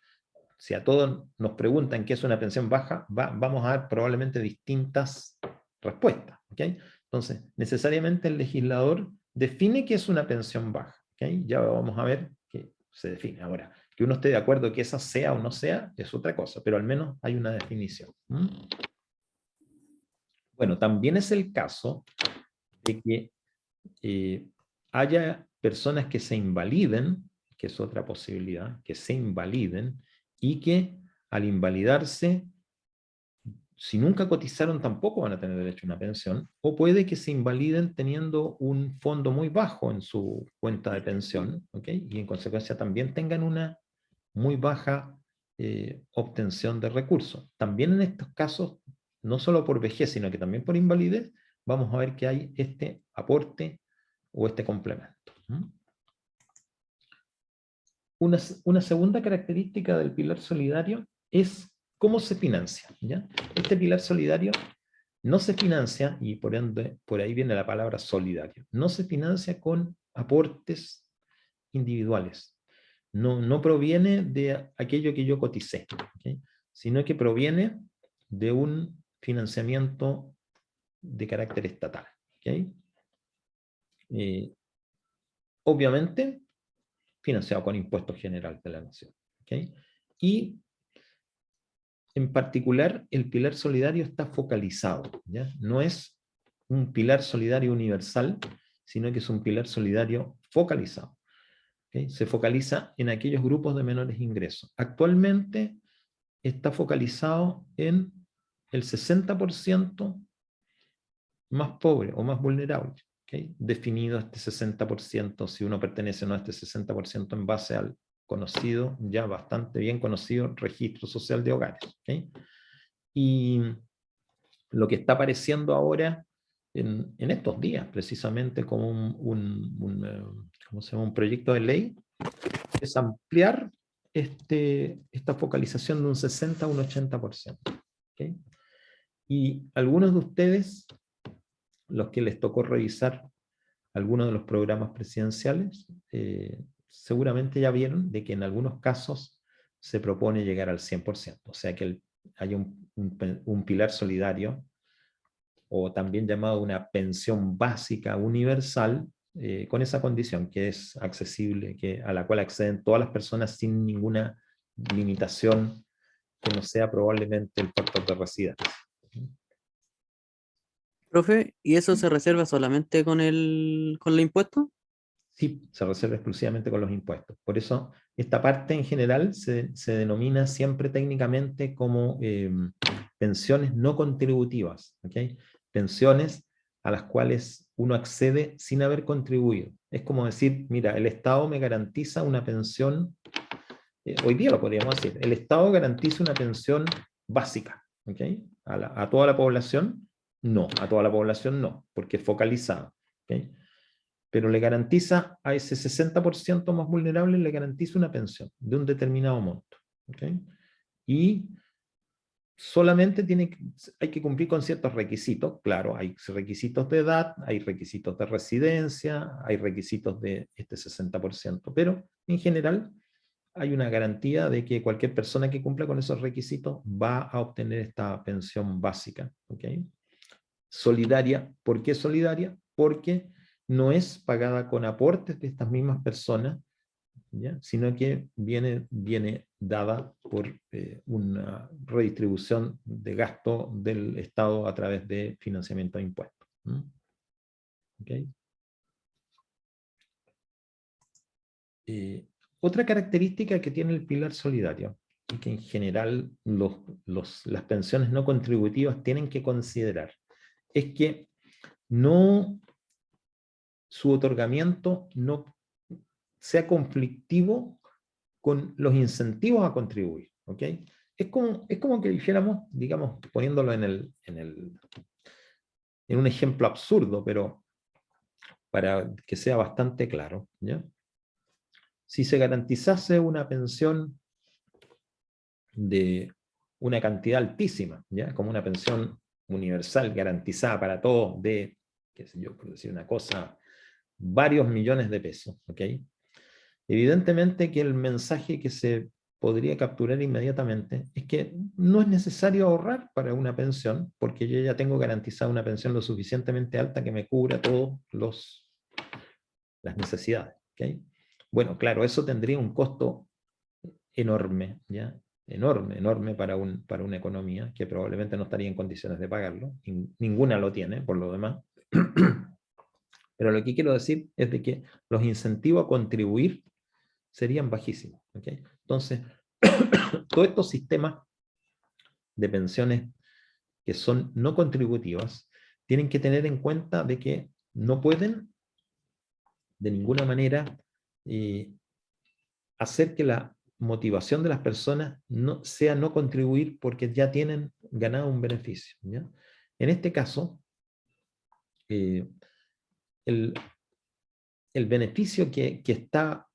si a todos nos preguntan qué es una pensión baja, vamos a dar probablemente distintas respuestas, ¿ok? Entonces, necesariamente el legislador define qué es una pensión baja, ¿ok? Ya vamos a ver qué se define. Ahora, que uno esté de acuerdo que esa sea o no sea, es otra cosa, pero al menos hay una definición. Bueno, también es el caso de que haya personas que se invaliden, que es otra posibilidad, que se invaliden, y que al invalidarse, si nunca cotizaron tampoco van a tener derecho a una pensión, o puede que se invaliden teniendo un fondo muy bajo en su cuenta de pensión, ¿ok? Y en consecuencia también tengan una muy baja obtención de recursos. También en estos casos, no solo por vejez, sino que también por invalidez, vamos a ver que hay este aporte o este complemento. Una segunda característica del pilar solidario es cómo se financia, ¿ya? Este pilar solidario no se financia, y por ende, por ahí viene la palabra solidario, no se financia con aportes individuales. No proviene de aquello que yo coticé, ¿okay?, sino que proviene de un financiamiento de carácter estatal, ¿okay? Obviamente, financiado con impuestos generales de la nación, ¿okay? Y en particular, el pilar solidario está focalizado, ¿ya? No es un pilar solidario universal, sino que es un pilar solidario focalizado. ¿Okay? Se focaliza en aquellos grupos de menores ingresos. Actualmente está focalizado en el 60% más pobre o más vulnerable. ¿Okay? Definido este 60%, si uno pertenece o no a este 60% en base al conocido, ya bastante bien conocido, registro social de hogares. ¿Okay? Y lo que está apareciendo ahora en estos días, precisamente como ¿cómo se llama?, un proyecto de ley, es ampliar esta focalización de un 60 a un 80%. ¿Okay? Y algunos de ustedes, los que les tocó revisar algunos de los programas presidenciales, seguramente ya vieron de que en algunos casos se propone llegar al 100%, o sea que haya un pilar solidario, o también llamado una pensión básica universal, con esa condición, que es accesible, a la cual acceden todas las personas sin ninguna limitación que no sea probablemente el factor de residencia. Profe, ¿y eso se reserva solamente con los impuestos? Sí, se reserva exclusivamente con los impuestos. Por eso, esta parte en general se denomina siempre técnicamente como pensiones no contributivas, ¿okay? Pensiones a las cuales uno accede sin haber contribuido. Es como decir, mira, el Estado me garantiza una pensión, hoy día lo podríamos decir, el Estado garantiza una pensión básica, ¿okay?, a toda la población. No, a toda la población no, porque es focalizada, ¿okay?, pero le garantiza a ese 60% más vulnerable, le garantiza una pensión de un determinado monto, ¿okay? Y solamente hay que cumplir con ciertos requisitos. Claro, hay requisitos de edad, hay requisitos de residencia, hay requisitos de este 60%, pero en general hay una garantía de que cualquier persona que cumpla con esos requisitos va a obtener esta pensión básica, ¿okay? Solidaria. ¿Por qué solidaria? Porque no es pagada con aportes de estas mismas personas, ¿ya?, sino que viene dada por una redistribución de gasto del Estado a través de financiamiento de impuestos. ¿Okay? Otra característica que tiene el pilar solidario, y que en general las pensiones no contributivas tienen que considerar, es que no, su otorgamiento no sea conflictivo con los incentivos a contribuir, ¿ok? Es como que dijéramos, digamos, poniéndolo en un ejemplo absurdo, pero para que sea bastante claro, ¿ya? Si se garantizase una pensión de una cantidad altísima, ¿ya? Como una pensión universal garantizada para todos de, qué sé yo, por decir una cosa, varios millones de pesos, ¿ok? Evidentemente que el mensaje que se podría capturar inmediatamente es que no es necesario ahorrar para una pensión, porque yo ya tengo garantizada una pensión lo suficientemente alta que me cubra todas las necesidades, ¿ok? Bueno, claro, eso tendría un costo enorme, ¿ya? Enorme, enorme para una economía que probablemente no estaría en condiciones de pagarlo. Ninguna lo tiene, por lo demás. Pero lo que quiero decir es de que los incentivos a contribuir serían bajísimos, ¿ok? Entonces, todos estos sistemas de pensiones que son no contributivas tienen que tener en cuenta de que no pueden de ninguna manera hacer que la motivación de las personas no, sea no contribuir porque ya tienen ganado un beneficio, ¿ya? En este caso, el, el beneficio que está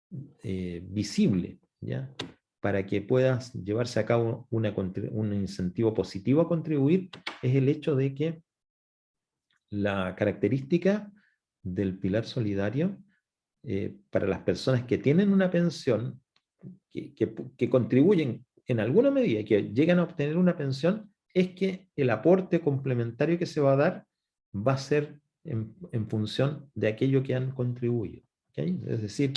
visible, ¿ya? Para que puedas llevarse a cabo un incentivo positivo a contribuir, es el hecho de que la característica del pilar solidario para las personas que tienen una pensión, que contribuyen en alguna medida y que llegan a obtener una pensión, es que el aporte complementario que se va a dar va a ser en función de aquello que han contribuido, ¿okay? Es decir,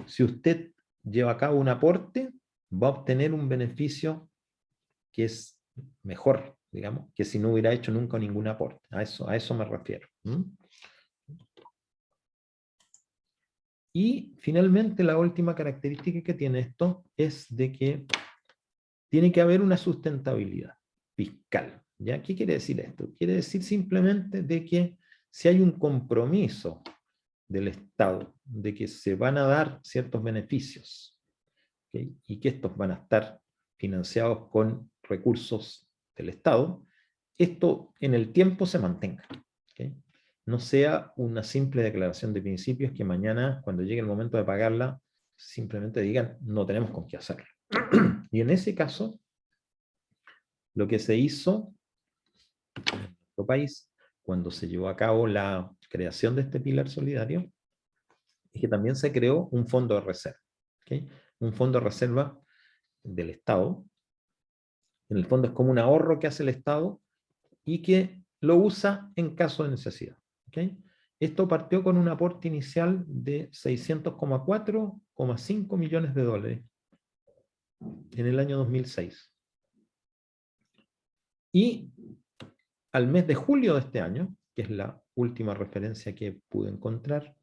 si usted lleva a cabo un aporte, va a obtener un beneficio que es mejor, digamos, que si no hubiera hecho nunca ningún aporte. A eso me refiero. Y finalmente la última característica que tiene esto es de que tiene que haber una sustentabilidad fiscal, ¿ya? ¿Qué quiere decir esto? Quiere decir simplemente de que si hay un compromiso del Estado de que se van a dar ciertos beneficios, ¿okay? Y que estos van a estar financiados con recursos del Estado, esto en el tiempo se mantenga, ¿okay? No sea una simple declaración de principios que mañana, cuando llegue el momento de pagarla, simplemente digan, no tenemos con qué hacerlo. Y en ese caso, lo que se hizo en nuestro país, cuando se llevó a cabo la creación de este pilar solidario, es que también se creó un fondo de reserva, ¿okay? Un fondo de reserva del Estado. En el fondo es como un ahorro que hace el Estado y que lo usa en caso de necesidad, ¿okay? Esto partió con un aporte inicial de 600,4,5 millones de dólares en el año 2006. Y al mes de julio de este año, que es la última referencia que pude encontrar,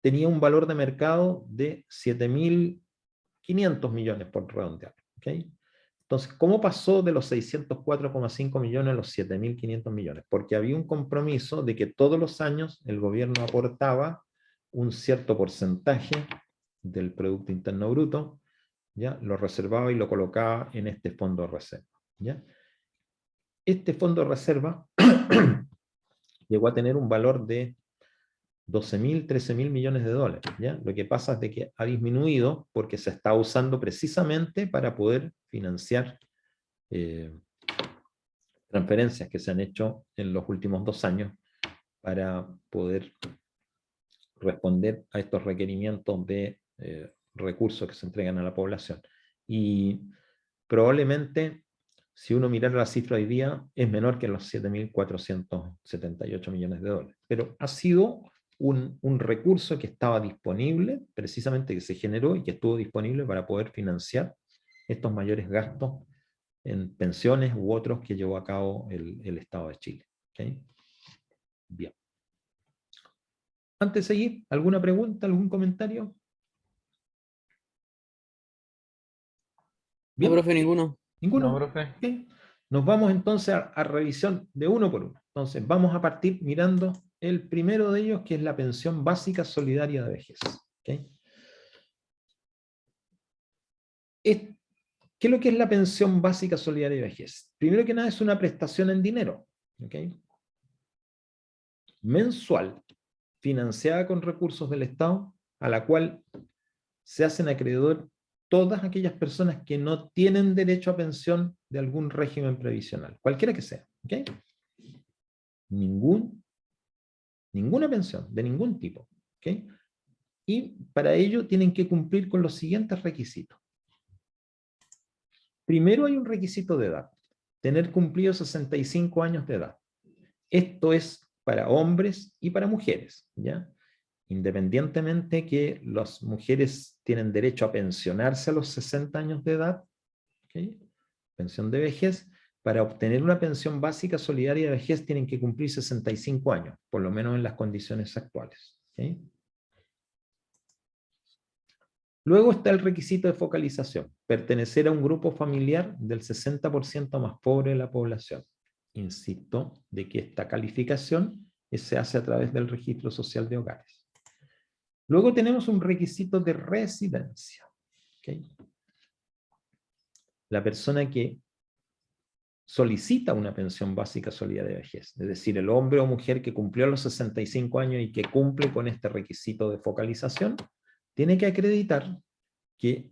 tenía un valor de mercado de 7.500 millones por redondear, ¿okay? Entonces, ¿cómo pasó de los 604,5 millones a los 7.500 millones? Porque había un compromiso de que todos los años el gobierno aportaba un cierto porcentaje del Producto Interno Bruto, ¿ya? Lo reservaba y lo colocaba en este fondo de reserva, ¿ya? Este fondo de reserva llegó a tener un valor de 12.000, 13.000 millones de dólares, ¿ya? Lo que pasa es de que ha disminuido porque se está usando precisamente para poder financiar transferencias que se han hecho en los últimos 2 años para poder responder a estos requerimientos de recursos que se entregan a la población. Y probablemente, si uno mirara la cifra hoy día, es menor que los 7.478 millones de dólares. Pero ha sido un recurso que estaba disponible, precisamente que se generó y que estuvo disponible para poder financiar estos mayores gastos en pensiones u otros que llevó a cabo el Estado de Chile. ¿Okay? Bien. Antes de seguir, ¿alguna pregunta, algún comentario? No, Bien. profe, ninguno. ¿Ninguno? No, profe. Ok. nos vamos entonces a revisión de uno por uno. Entonces, vamos a partir mirando el primero de ellos, que es la pensión básica solidaria de vejez. ¿Okay? ¿Qué es lo que es la pensión básica solidaria de vejez? Primero que nada es una prestación en dinero, ¿okay? Mensual, financiada con recursos del Estado, a la cual se hacen acreedor todas aquellas personas que no tienen derecho a pensión de algún régimen previsional, cualquiera que sea. ¿Okay? Ninguna pensión, de ningún tipo. ¿Okay? Y para ello tienen que cumplir con los siguientes requisitos. Primero hay un requisito de edad, tener cumplido 65 años de edad. Esto es para hombres y para mujeres, ¿ya? Independientemente que las mujeres tienen derecho a pensionarse a los 60 años de edad, ¿okay? Pensión de vejez, para obtener una pensión básica solidaria de vejez tienen que cumplir 65 años, por lo menos en las condiciones actuales. ¿Okay? Luego está el requisito de focalización, pertenecer a un grupo familiar del 60% más pobre de la población. Insisto de que esta calificación se hace a través del registro social de hogares. Luego tenemos un requisito de residencia. ¿Okay? La persona que solicita una pensión básica solidaria de vejez, es decir, el hombre o mujer que cumplió los 65 años y que cumple con este requisito de focalización, tiene que acreditar que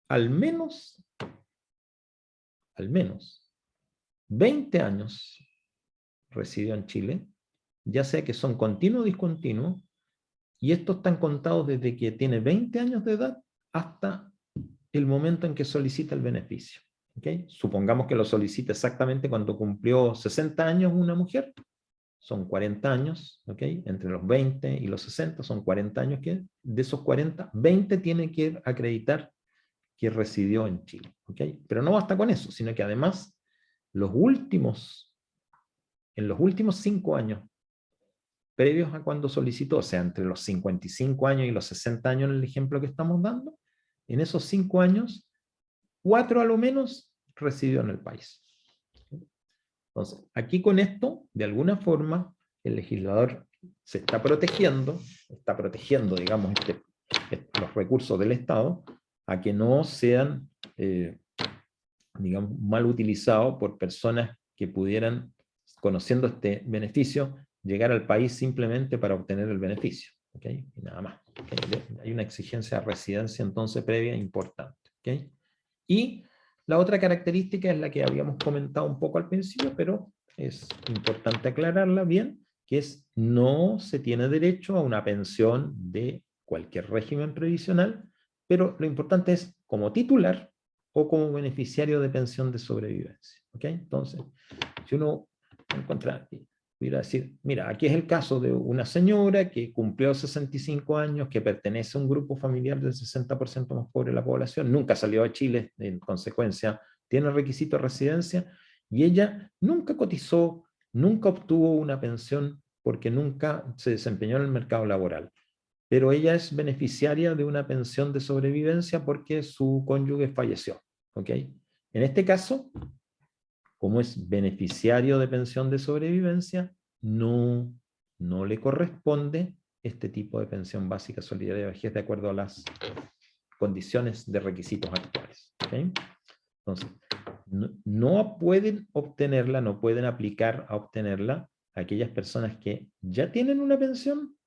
al menos 20 años residió en Chile, ya sea que son continuos o discontinuos, y estos están contados desde que tiene 20 años de edad hasta el momento en que solicita el beneficio. ¿Okay? Supongamos que lo solicita exactamente cuando cumplió 60 años una mujer, son 40 años, ¿okay? Entre los 20 y los 60 son 40 años que de esos 40, 20 tiene que acreditar que residió en Chile. ¿Okay? Pero no basta con eso, sino que además en los últimos 5 años previos a cuando solicitó, o sea, entre los 55 años y los 60 años en el ejemplo que estamos dando, en esos 5 años, 4 a lo menos residió en el país. Entonces, aquí con esto, de alguna forma, el legislador se está protegiendo, digamos, los recursos del Estado, a que no sean, digamos, mal utilizados por personas que pudieran, conociendo este beneficio, llegar al país simplemente para obtener el beneficio. ¿Okay? Y nada más. ¿Okay? Hay una exigencia de residencia entonces previa importante. ¿Okay? Y la otra característica es la que habíamos comentado un poco al principio, pero es importante aclararla bien, que es no se tiene derecho a una pensión de cualquier régimen previsional, pero lo importante es como titular o como beneficiario de pensión de sobrevivencia. ¿Okay? Entonces, si uno encuentra, pudiera decir, mira, aquí es el caso de una señora que cumplió 65 años, que pertenece a un grupo familiar del 60% más pobre de la población, nunca salió a Chile, en consecuencia, tiene requisito de residencia, y ella nunca cotizó, nunca obtuvo una pensión, porque nunca se desempeñó en el mercado laboral. Pero ella es beneficiaria de una pensión de sobrevivencia porque su cónyuge falleció. ¿Ok? En este caso, como es beneficiario de pensión de sobrevivencia, no le corresponde este tipo de pensión básica solidaria de vejez de acuerdo a las condiciones de requisitos actuales. ¿Okay? Entonces, no pueden obtenerla, no pueden aplicar a obtenerla aquellas personas que ya tienen una pensión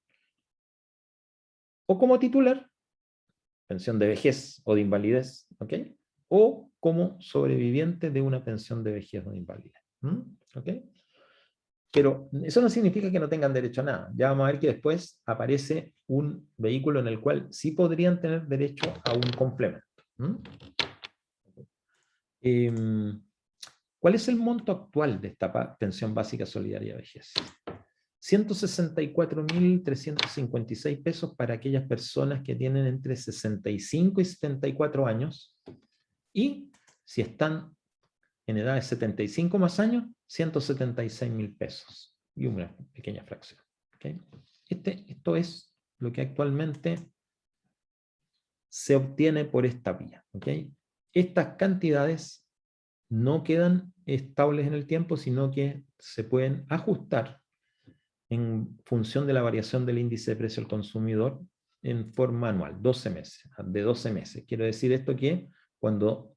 o como titular, pensión de vejez o de invalidez, ¿ok? O como sobreviviente de una pensión de vejez o de invalidez. ¿Ok? Pero eso no significa que no tengan derecho a nada. Ya vamos a ver que después aparece un vehículo en el cual sí podrían tener derecho a un complemento. ¿Cuál es el monto actual de esta pensión básica solidaria de vejez? 164.356 pesos para aquellas personas que tienen entre 65 y 74 años, y si están en edad de 75 más años, 176.000 pesos y una pequeña fracción. ¿Okay? Esto es lo que actualmente se obtiene por esta vía. ¿Okay? Estas cantidades no quedan estables en el tiempo, sino que se pueden ajustar en función de la variación del índice de precio al consumidor en forma anual, 12 meses, de 12 meses. Quiero decir esto que cuando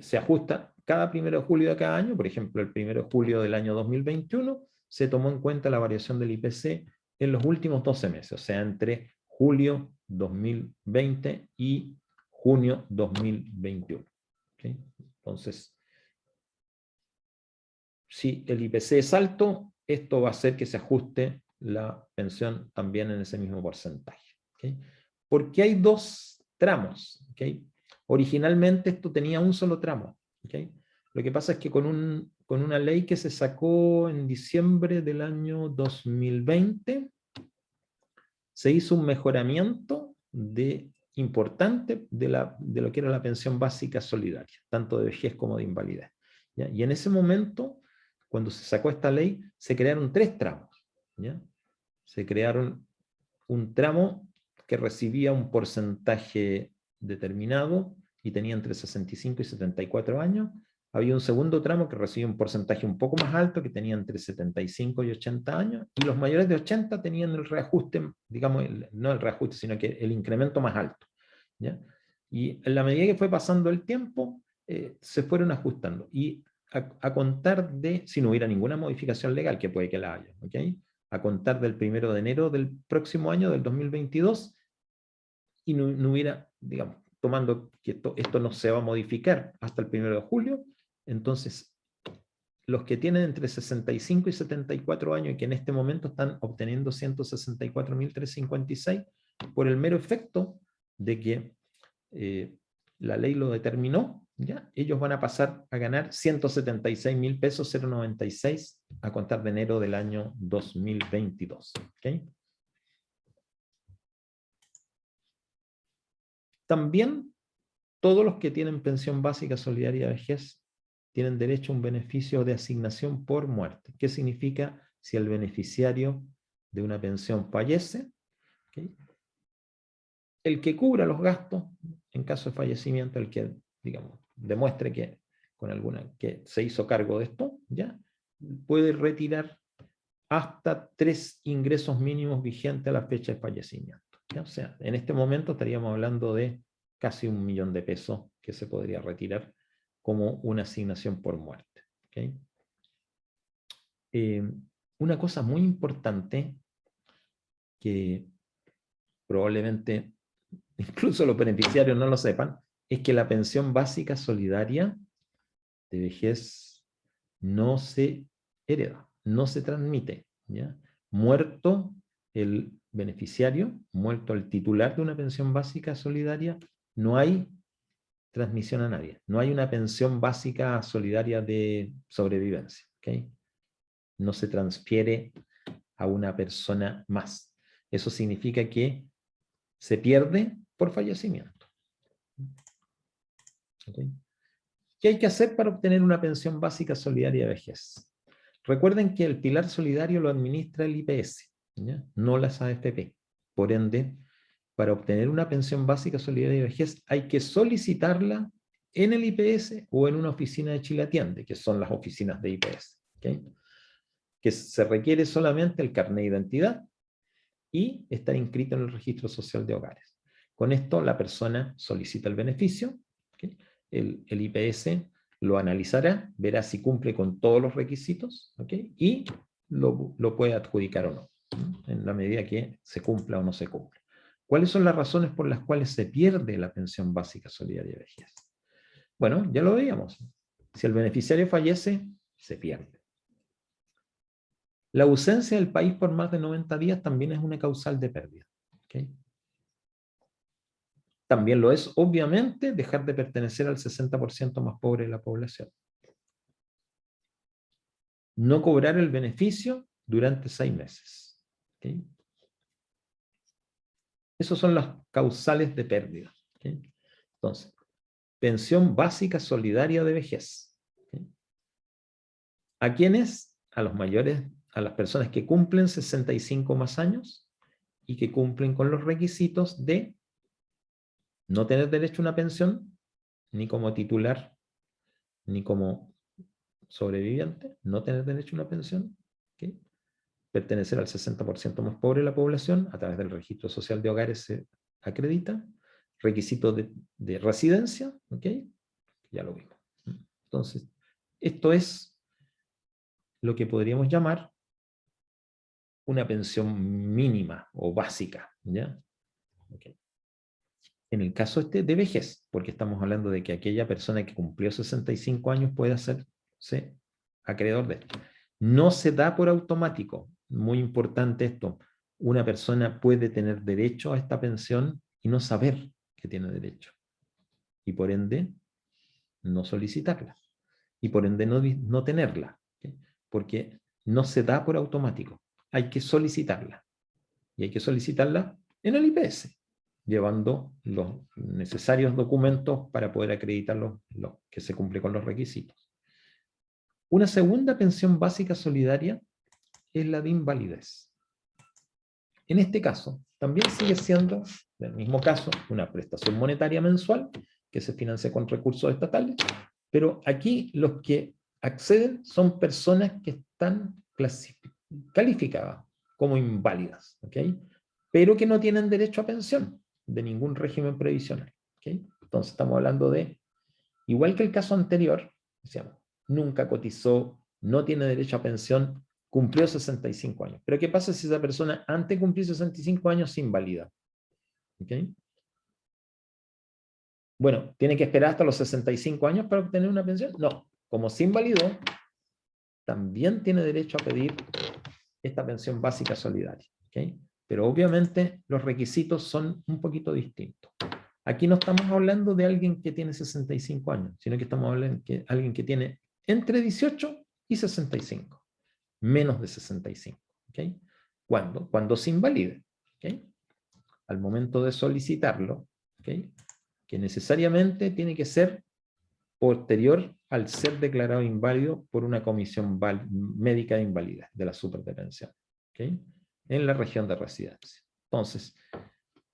se ajusta cada 1 de julio de cada año, por ejemplo, el 1 de julio del año 2021, se tomó en cuenta la variación del IPC en los últimos 12 meses, o sea, entre julio 2020 y junio 2021. ¿Okay? Entonces, si el IPC es alto, esto va a hacer que se ajuste la pensión también en ese mismo porcentaje. ¿Okay? Porque hay dos tramos. ¿Okay? Originalmente esto tenía un solo tramo. ¿Okay? Lo que pasa es que con una ley que se sacó en diciembre del año 2020, se hizo un mejoramiento importante de lo que era la pensión básica solidaria, tanto de vejez como de invalidez. ¿Ya? Y en ese momento, cuando se sacó esta ley, se crearon 3 tramos. ¿Ya? Se crearon un tramo que recibía un porcentaje determinado y tenía entre 65 y 74 años. Había un segundo tramo que recibía un porcentaje un poco más alto, que tenía entre 75 y 80 años, y los mayores de 80 tenían el reajuste, digamos, no el reajuste, sino que el incremento más alto. ¿Ya? Y en la medida que fue pasando el tiempo, se fueron ajustando. Y a contar de, si no hubiera ninguna modificación legal, que puede que la haya, ¿okay? A contar del 1 de enero del próximo año, del 2022, y no hubiera, digamos, tomando que esto no se va a modificar hasta el 1 de julio, entonces los que tienen entre 65 y 74 años y que en este momento están obteniendo 164.356, por el mero efecto de que la ley lo determinó, ¿ya? Ellos van a pasar a ganar 176.000 pesos 096 a contar de enero del año 2022. ¿Okay? También todos los que tienen pensión básica solidaria de vejez tienen derecho a un beneficio de asignación por muerte. ¿Qué significa? Si el beneficiario de una pensión fallece, ¿okay? El que cubra los gastos en caso de fallecimiento, el que, digamos, demuestre que que se hizo cargo de esto, ¿ya? Puede retirar hasta 3 ingresos mínimos vigentes a la fecha de fallecimiento. ¿Ya? O sea, en este momento estaríamos hablando de casi 1 millón de pesos que se podría retirar como una asignación por muerte. ¿Okay? Una cosa muy importante que probablemente incluso los beneficiarios no lo sepan, es que la pensión básica solidaria de vejez no se hereda, no se transmite. ¿Ya? Muerto el beneficiario, muerto el titular de una pensión básica solidaria, no hay transmisión a nadie. No hay una pensión básica solidaria de sobrevivencia. ¿Okay? No se transfiere a una persona más. Eso significa que se pierde por fallecimiento. ¿Okay? ¿Qué hay que hacer para obtener una pensión básica solidaria de vejez? Recuerden que el pilar solidario lo administra el IPS, ¿ya? No las AFP. Por ende, para obtener una pensión básica solidaria de vejez hay que solicitarla en el IPS o en una oficina de Chile Atiende, que son las oficinas de IPS. ¿Okay? Que se requiere solamente el carnet de identidad y estar inscrito en el registro social de hogares. Con esto la persona solicita el beneficio, ¿okay? El IPS lo analizará, verá si cumple con todos los requisitos, ¿okay? Y lo puede adjudicar o no, en la medida que se cumpla o no se cumpla. ¿Cuáles son las razones por las cuales se pierde la pensión básica solidaria de vejez? Bueno, ya lo veíamos. Si el beneficiario fallece, se pierde. La ausencia del país por más de 90 días también es una causal de pérdida. ¿Okay? También lo es, obviamente, dejar de pertenecer al 60% más pobre de la población. No cobrar el beneficio durante 6 meses. ¿Okay? Esas son las causales de pérdida. ¿Okay? Entonces, pensión básica solidaria de vejez. ¿Okay? ¿A quiénes? A los mayores, a las personas que cumplen 65 más años y que cumplen con los requisitos de no tener derecho a una pensión, ni como titular ni como sobreviviente, no tener derecho a una pensión, ¿ok? Pertenecer al 60% más pobre de la población, a través del registro social de hogares se acredita, requisito de residencia, ¿ok? Ya lo vimos. Entonces, esto es lo que podríamos llamar una pensión mínima o básica, ¿ya? Okay. En el caso de vejez, porque estamos hablando de que aquella persona que cumplió 65 años puede hacerse acreedor de esto. No se da por automático, muy importante esto, una persona puede tener derecho a esta pensión y no saber que tiene derecho. Y por ende, no solicitarla. Y por ende, no tenerla. ¿Okay? Porque no se da por automático. Hay que solicitarla. Y hay que solicitarla en el IPS, llevando los necesarios documentos para poder acreditar que se cumple con los requisitos. Una segunda pensión básica solidaria es la de invalidez. En este caso, también sigue siendo, en el mismo caso, una prestación monetaria mensual que se financia con recursos estatales, pero aquí los que acceden son personas que están calificadas como inválidas, ¿ok? Pero que no tienen derecho a pensión de ningún régimen previsional, ¿ok? Entonces estamos hablando de, igual que el caso anterior, decíamos, nunca cotizó, no tiene derecho a pensión, cumplió 65 años. Pero ¿qué pasa si esa persona antes de cumplir 65 años se invalida? ¿Ok? Bueno, ¿tiene que esperar hasta los 65 años para obtener una pensión? No. Como se invalidó, también tiene derecho a pedir esta pensión básica solidaria. ¿Ok? Pero obviamente los requisitos son un poquito distintos. Aquí no estamos hablando de alguien que tiene 65 años, sino que estamos hablando de alguien que tiene entre 18 y 65. Menos de 65. ¿Ok? ¿Cuándo? Cuando se invalide. ¿Ok? Al momento de solicitarlo, ¿ok? Que necesariamente tiene que ser posterior al ser declarado inválido por una comisión médica de invalidez de la superdepensión, ¿okay? En la región de residencia. Entonces,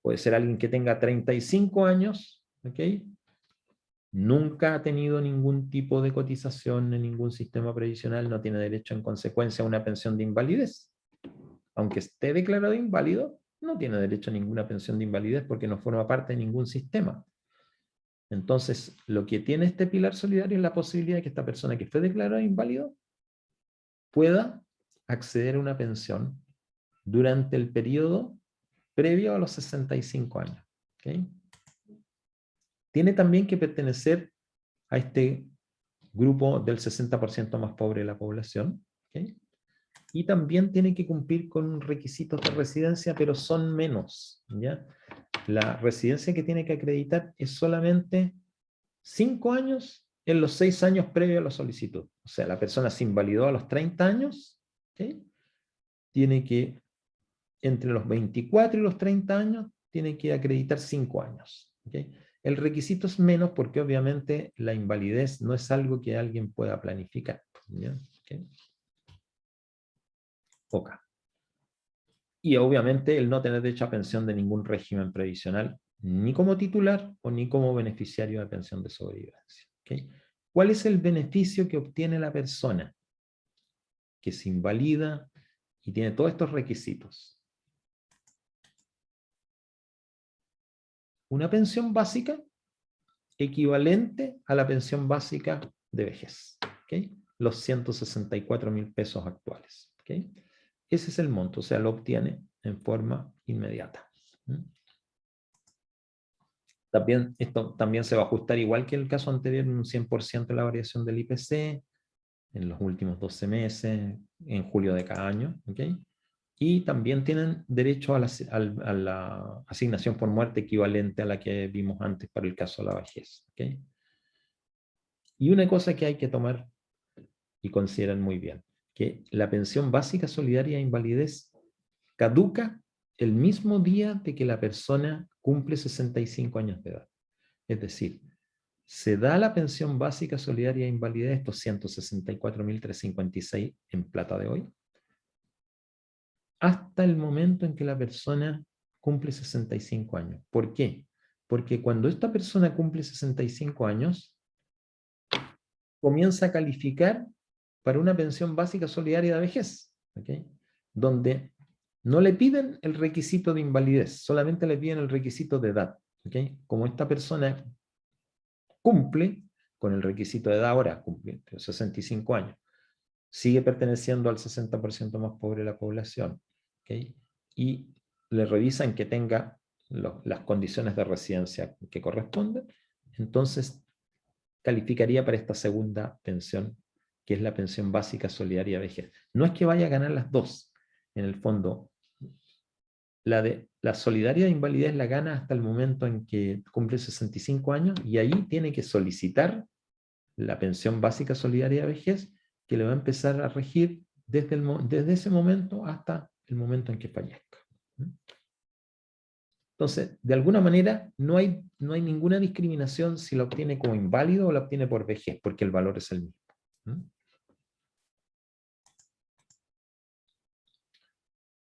puede ser alguien que tenga 35 años, ¿okay? Nunca ha tenido ningún tipo de cotización en ningún sistema previsional, no tiene derecho en consecuencia a una pensión de invalidez. Aunque esté declarado inválido, no tiene derecho a ninguna pensión de invalidez porque no forma parte de ningún sistema. Entonces, lo que tiene este pilar solidario es la posibilidad de que esta persona que fue declarada inválido pueda acceder a una pensión durante el periodo previo a los 65 años. ¿Okay? Tiene también que pertenecer a este grupo del 60% más pobre de la población. ¿Okay? Y también tiene que cumplir con requisitos de residencia, pero son menos, ¿ya? La residencia que tiene que acreditar es solamente 5 años en los 6 años previos a la solicitud. O sea, la persona se invalidó a los 30 años, ¿okay? Tiene que, entre los 24 y los 30 años, tiene que acreditar 5 años. ¿Okay? El requisito es menos porque obviamente la invalidez no es algo que alguien pueda planificar. ¿Ya? ¿Okay? Poca. Y obviamente el no tener derecho a pensión de ningún régimen previsional, ni como titular o ni como beneficiario de pensión de sobrevivencia. ¿Okay? ¿Cuál es el beneficio que obtiene la persona que se invalida y tiene todos estos requisitos? Una pensión básica equivalente a la pensión básica de vejez. ¿Okay? Los 164.000 pesos actuales. ¿Okay? Ese es el monto, o sea, lo obtiene en forma inmediata. También, esto también se va a ajustar igual que el caso anterior, en un 100% de la variación del IPC, en los últimos 12 meses, en julio de cada año. ¿Okay? Y también tienen derecho a la asignación por muerte equivalente a la que vimos antes para el caso de la vejez. ¿Okay? Y una cosa que hay que tomar y consideran muy bien, que la pensión básica solidaria de invalidez caduca el mismo día de que la persona cumple 65 años de edad. Es decir, se da la pensión básica solidaria de invalidez, estos 164.356 en plata de hoy, hasta el momento en que la persona cumple 65 años. ¿Por qué? Porque cuando esta persona cumple 65 años, comienza a calificar para una pensión básica solidaria de vejez, ¿ok? Donde no le piden el requisito de invalidez, solamente le piden el requisito de edad, ¿ok? Como esta persona cumple con el requisito de edad ahora, cumple 65 años, sigue perteneciendo al 60% más pobre de la población, ¿ok? Y le revisan que tenga las condiciones de residencia que corresponden, entonces calificaría para esta segunda pensión, que es la pensión básica solidaria de vejez. No es que vaya a ganar las dos, en el fondo, la solidaria de invalidez la gana hasta el momento en que cumple 65 años, y ahí tiene que solicitar la pensión básica solidaria de vejez, que le va a empezar a regir desde ese momento hasta el momento en que fallezca. Entonces, de alguna manera, no hay ninguna discriminación si la obtiene como inválido o la obtiene por vejez, porque el valor es el mismo.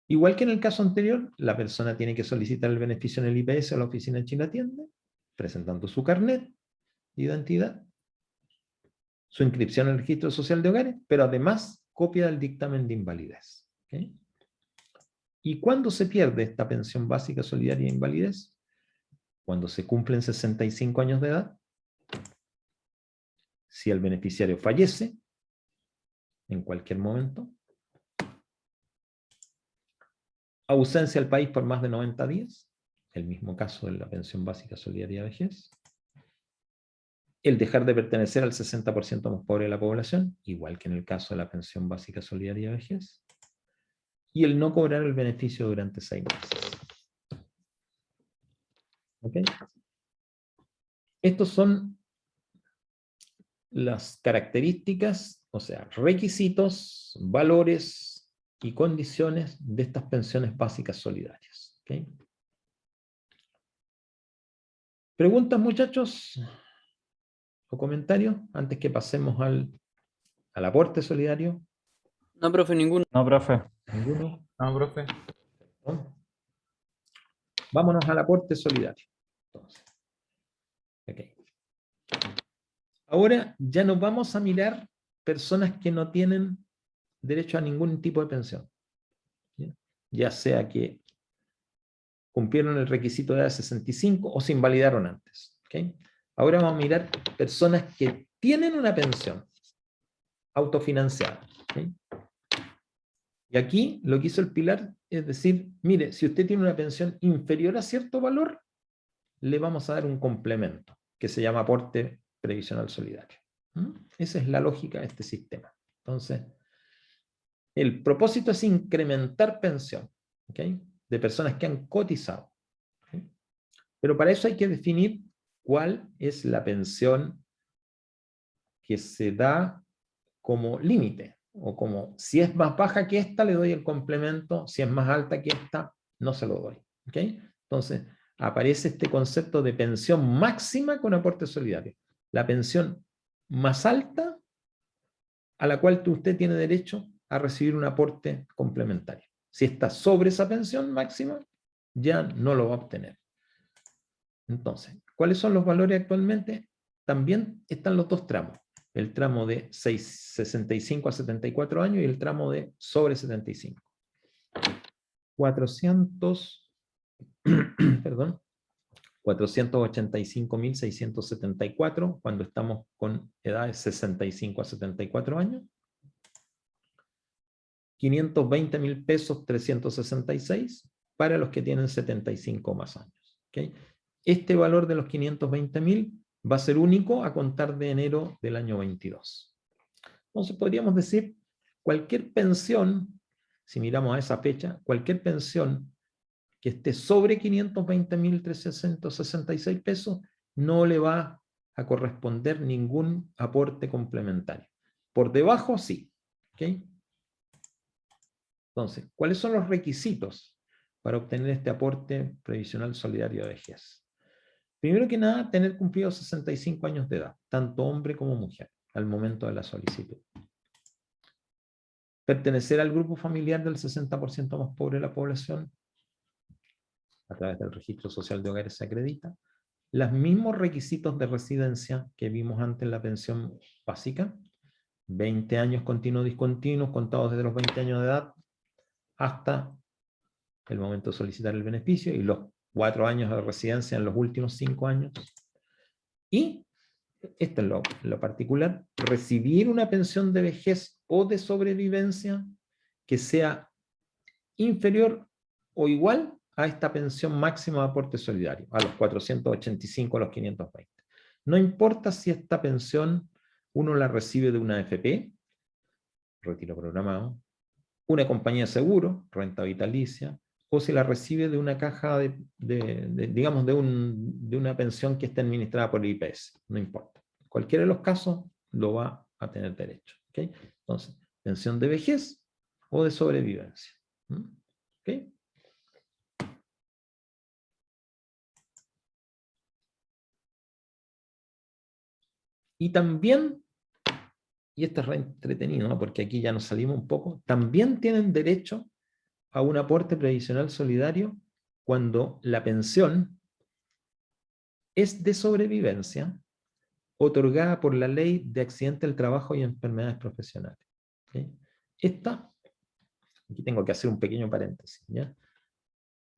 Igual que en el caso anterior, la persona tiene que solicitar el beneficio en el IPS a la oficina en Chile Atiende, presentando su carnet de identidad, su inscripción en el registro social de hogares, pero además copia del dictamen de invalidez. ¿Okay? ¿Y cuándo se pierde esta pensión básica solidaria de invalidez? Cuando se cumplen 65 años de edad, si el beneficiario fallece en cualquier momento, ausencia del país por más de 90 días, el mismo caso de la pensión básica solidaria de vejez, el dejar de pertenecer al 60% más pobre de la población, igual que en el caso de la pensión básica solidaria de vejez, y el no cobrar el beneficio durante 6 meses. ¿Ok? Estos son las características, o sea, requisitos, valores y condiciones de estas pensiones básicas solidarias. ¿Ok? ¿Preguntas, muchachos? ¿O comentarios antes que pasemos al aporte solidario? No, profe, ninguno. No, profe. ¿Ninguno? No, profe. ¿No? Vámonos al aporte solidario. Entonces, okay. Ahora ya nos vamos a mirar personas que no tienen derecho a ningún tipo de pensión. Ya sea que cumplieron el requisito de edad de 65 o se invalidaron antes. ¿Okay? Ahora vamos a mirar personas que tienen una pensión autofinanciada. ¿Okay? Y aquí lo que hizo el Pilar es decir, mire, si usted tiene una pensión inferior a cierto valor, le vamos a dar un complemento, que se llama aporte previsional solidario. Esa es la lógica de este sistema. Entonces, el propósito es incrementar pensión, ¿okay? De personas que han cotizado. ¿Okay? Pero para eso hay que definir cuál es la pensión que se da como límite, o como, si es más baja que esta, le doy el complemento, si es más alta que esta, no se lo doy. ¿Okay? Entonces, aparece este concepto de pensión máxima con aporte solidario. La pensión más alta a la cual usted tiene derecho a recibir un aporte complementario. Si está sobre esa pensión máxima, ya no lo va a obtener. Entonces, ¿cuáles son los valores actualmente? También están los dos tramos. El tramo de 65 a 74 años y el tramo de sobre 75. 485.674 cuando estamos con edades 65 a 74 años. 520.000 pesos 366 para los que tienen 75 más años. ¿Okay? Este valor de los 520.000 va a ser único a contar de enero del año 22. Entonces podríamos decir, cualquier pensión, si miramos a esa fecha, cualquier pensión que esté sobre 520.366 pesos, no le va a corresponder ningún aporte complementario. Por debajo, sí. ¿Okay? Entonces, ¿cuáles son los requisitos para obtener este aporte previsional solidario de vejez? Primero que nada, tener cumplidos 65 años de edad, tanto hombre como mujer, al momento de la solicitud. Pertenecer al grupo familiar del 60% más pobre de la población, a través del registro social de hogares se acredita. los mismos requisitos de residencia que vimos antes en la pensión básica, 20 años continuos discontinuos contados desde los 20 años de edad hasta el momento de solicitar el beneficio, y los 4 años de residencia en los últimos 5 años. Y, esto es lo particular, recibir una pensión de vejez o de sobrevivencia que sea inferior o igual a esta pensión máxima de aporte solidario, a los 485, a los 520. No importa si esta pensión uno la recibe de una AFP, retiro programado, una compañía de seguro, renta vitalicia, o si la recibe de una caja digamos, de una pensión que esté administrada por el IPS, no importa. Cualquiera de los casos lo va a tener derecho. ¿Okay? Entonces, pensión de vejez o de sobrevivencia. ¿Okay? Y también, y esto es re entretenido, ¿no? Porque aquí ya nos salimos un poco, también tienen derecho a un aporte previsional solidario cuando la pensión es de sobrevivencia otorgada por la Ley de Accidente del Trabajo y Enfermedades Profesionales. ¿Okay? Aquí tengo que hacer un pequeño paréntesis, ¿ya?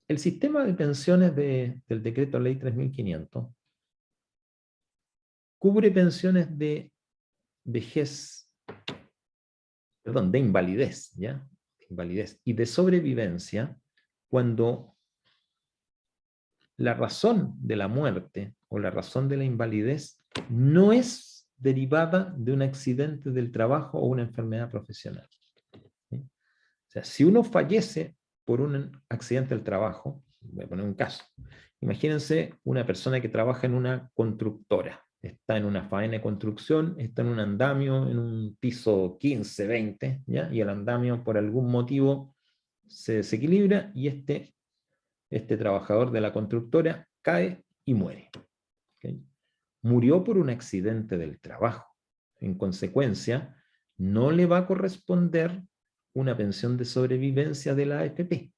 El sistema de pensiones del Decreto Ley 3500 cubre pensiones de vejez, perdón, de invalidez, ¿ya? Invalidez y de sobrevivencia cuando la razón de la muerte o la razón de la invalidez no es derivada de un accidente del trabajo o una enfermedad profesional. ¿Sí? O sea, si uno fallece por un accidente del trabajo, voy a poner un caso, imagínense una persona que trabaja en una constructora, está en una faena de construcción, está en un andamio, en un piso 15, 20, ¿ya? Y el andamio por algún motivo se desequilibra y este trabajador de la constructora cae y muere. ¿Okay? Murió por un accidente del trabajo. En consecuencia, no le va a corresponder una pensión de sobrevivencia de la AFP,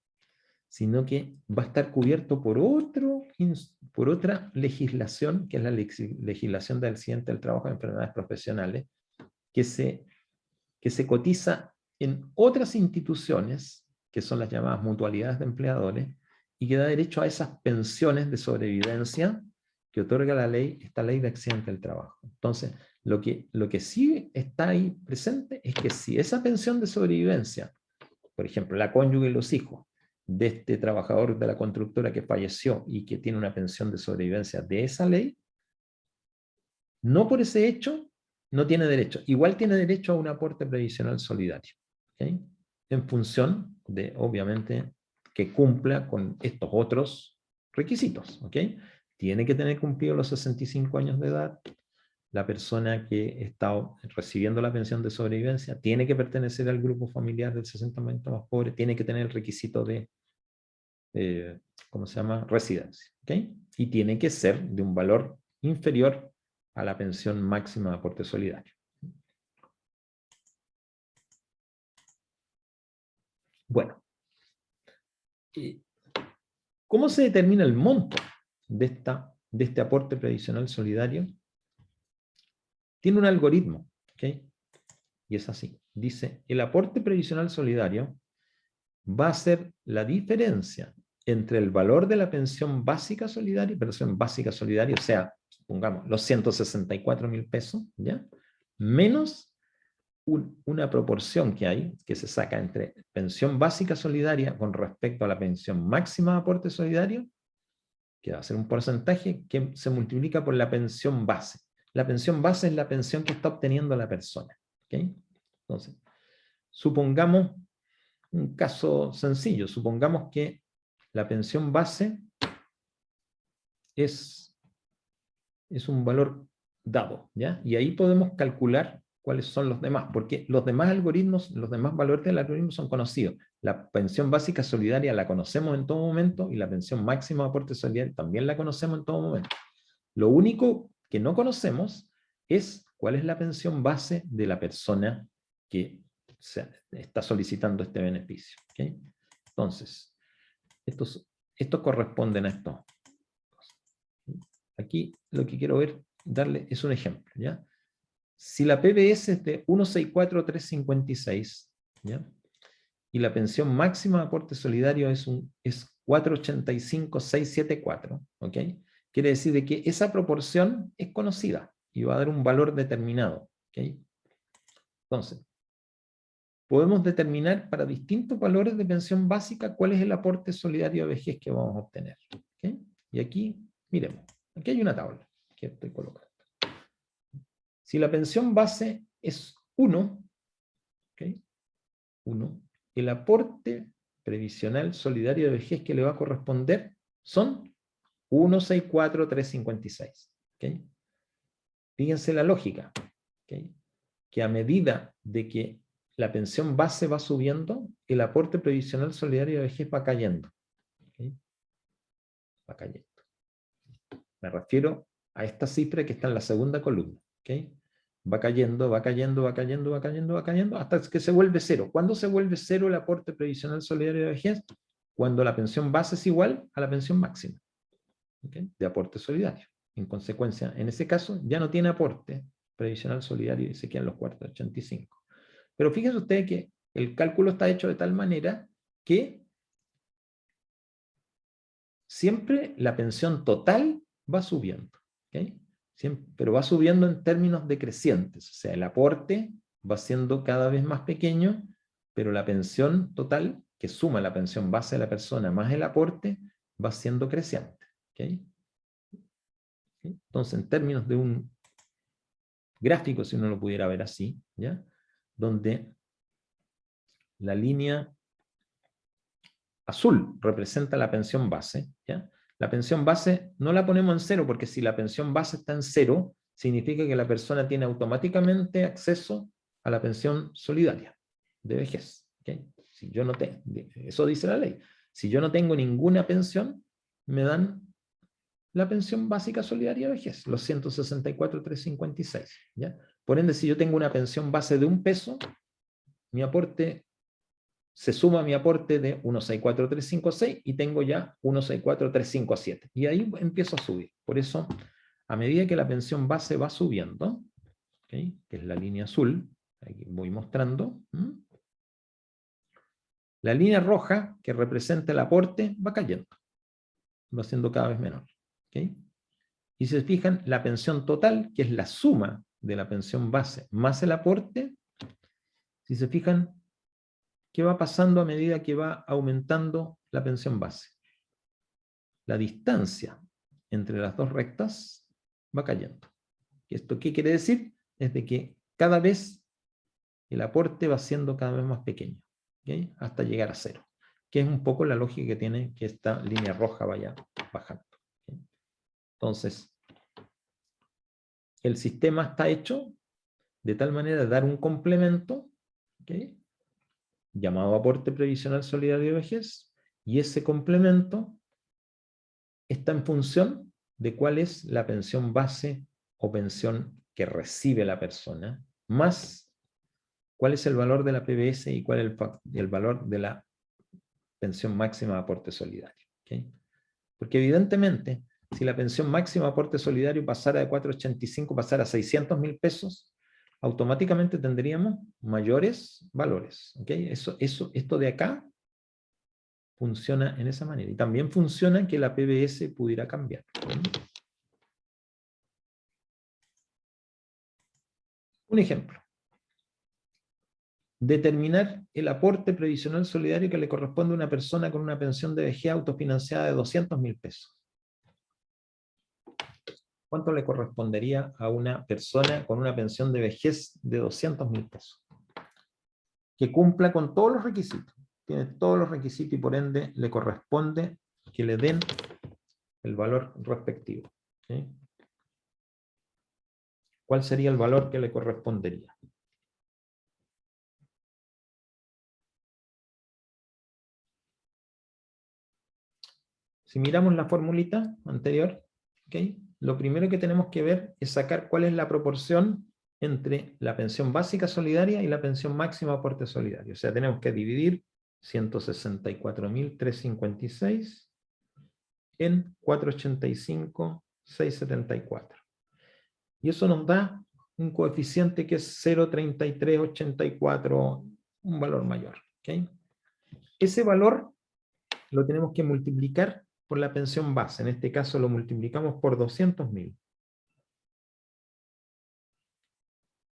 sino que va a estar cubierto por otra legislación, que es la legislación de accidente del trabajo y enfermedades profesionales, que se cotiza en otras instituciones, que son las llamadas mutualidades de empleadores, y que da derecho a esas pensiones de sobrevivencia que otorga esta ley de accidente del trabajo. Entonces, lo que sí está ahí presente es que si esa pensión de sobrevivencia, por ejemplo, la cónyuge y los hijos de este trabajador de la constructora que falleció y que tiene una pensión de sobrevivencia de esa ley, no por ese hecho, no tiene derecho. Igual tiene derecho a un aporte previsional solidario. ¿Okay? En función de, obviamente, que cumpla con estos otros requisitos. ¿Okay? Tiene que tener cumplido los 65 años de edad. La persona que está recibiendo la pensión de sobrevivencia tiene que pertenecer al grupo familiar del 60% más pobre, tiene que tener el requisito de, ¿cómo se llama? Residencia. ¿Okay? Y tiene que ser de un valor inferior a la pensión máxima de aporte solidario. Bueno, ¿cómo se determina el monto de este aporte previsional solidario? Tiene un algoritmo, ¿ok? Y es así. Dice, el aporte previsional solidario va a ser la diferencia entre el valor de la pensión básica solidaria, o sea, pongamos los 164.000 pesos, ¿ya? Menos una proporción que hay, que se saca entre pensión básica solidaria con respecto a la pensión máxima de aporte solidario, que va a ser un porcentaje que se multiplica por la pensión base. La pensión base es la pensión que está obteniendo la persona. ¿Okay? Entonces, supongamos un caso sencillo, supongamos que la pensión base es un valor dado, ¿ya? Y ahí podemos calcular cuáles son los demás, porque los demás algoritmos, los demás valores del algoritmo son conocidos. La pensión básica solidaria la conocemos en todo momento y la pensión máxima de aporte solidario también la conocemos en todo momento. Lo único que no conocemos es cuál es la pensión base de la persona que está solicitando este beneficio. ¿Okay? Entonces, estos corresponden a estos. Aquí lo que quiero ver, darle es un ejemplo, ¿ya? Si la PBS es de 164.356, ¿ya? Y la pensión máxima de aporte solidario es 485.674, ¿ok? Quiere decir de que esa proporción es conocida y va a dar un valor determinado, ¿ok? Entonces, podemos determinar para distintos valores de pensión básica cuál es el aporte solidario de vejez que vamos a obtener, ¿ok? Y aquí, miremos, aquí hay una tabla que estoy colocando. Si la pensión base es 1, ¿ok? 1, el aporte previsional solidario de vejez que le va a corresponder son 164.356. ¿Okay? Fíjense la lógica. ¿Okay? Que a medida de que la pensión base va subiendo, el aporte previsional solidario de vejez va cayendo. ¿Okay? Va cayendo. Me refiero a esta cifra que está en la segunda columna. ¿Okay? Va cayendo, va cayendo, va cayendo, va cayendo, va cayendo, hasta que se vuelve cero. ¿Cuándo se vuelve cero el aporte previsional solidario de vejez? Cuando la pensión base es igual a la pensión máxima, ¿okay? De aporte solidario. En consecuencia, en ese caso, ya no tiene aporte previsional solidario y se quedan los 485. Pero fíjense ustedes que el cálculo está hecho de tal manera que siempre la pensión total va subiendo, ¿okay? Siempre, pero va subiendo en términos decrecientes, o sea, el aporte va siendo cada vez más pequeño, pero la pensión total, que suma la pensión base de la persona más el aporte, va siendo creciente. ¿Okay? Entonces, en términos de un gráfico, si uno lo pudiera ver así, ¿ya? Donde la línea azul representa la pensión base, ¿ya? La pensión base no la ponemos en cero, porque si la pensión base está en cero, significa que la persona tiene automáticamente acceso a la pensión solidaria de vejez. ¿Okay? Si yo no tengo, eso dice la ley. Si yo no tengo ninguna pensión, me dan la pensión básica solidaria de vejez, los 164.356. ¿Ya? Por ende, si yo tengo una pensión base de $1, mi aporte se suma mi aporte de 164.356 y tengo ya 164.357. Y ahí empiezo a subir. Por eso, a medida que la pensión base va subiendo, ¿okay? Que es la línea azul, aquí voy mostrando, la línea roja, que representa el aporte, va cayendo. Va siendo cada vez menor. ¿Okay? Y si se fijan, la pensión total, que es la suma de la pensión base más el aporte, si se fijan, ¿qué va pasando a medida que va aumentando la pensión base? La distancia entre las dos rectas va cayendo. ¿Esto qué quiere decir? Es de que cada vez el aporte va siendo cada vez más pequeño, ¿okay? Hasta llegar a cero, que es un poco la lógica que tiene que esta línea roja vaya bajando. ¿Okay? Entonces, el sistema está hecho de tal manera de dar un complemento, ¿okay? Llamado aporte previsional solidario de vejez, y ese complemento está en función de cuál es la pensión base o pensión que recibe la persona, más cuál es el valor de la PBS y cuál es el valor de la pensión máxima de aporte solidario. ¿Okay? Porque evidentemente, si la pensión máxima de aporte solidario pasara de 485, pasara a 600.000 pesos, automáticamente tendríamos mayores valores. ¿Okay? Esto de acá funciona en esa manera. Y también funciona que la PBS pudiera cambiar. Un ejemplo. Determinar el aporte previsional solidario que le corresponde a una persona con una pensión de vejez autofinanciada de 200.000 pesos. ¿Cuánto le correspondería a una persona con una pensión de vejez de 200.000 pesos? Que cumpla con todos los requisitos. Tiene todos los requisitos y por ende le corresponde que le den el valor respectivo. ¿Sí? ¿Cuál sería el valor que le correspondería? Si miramos la formulita anterior, ¿okay? Lo primero que tenemos que ver es sacar cuál es la proporción entre la pensión básica solidaria y la pensión máxima aporte solidario. O sea, tenemos que dividir 164.356 en 485 674. Y eso nos da un coeficiente que es 0,3384, un valor mayor. ¿Okay? Ese valor lo tenemos que multiplicar por la pensión base. En este caso lo multiplicamos por 200.000.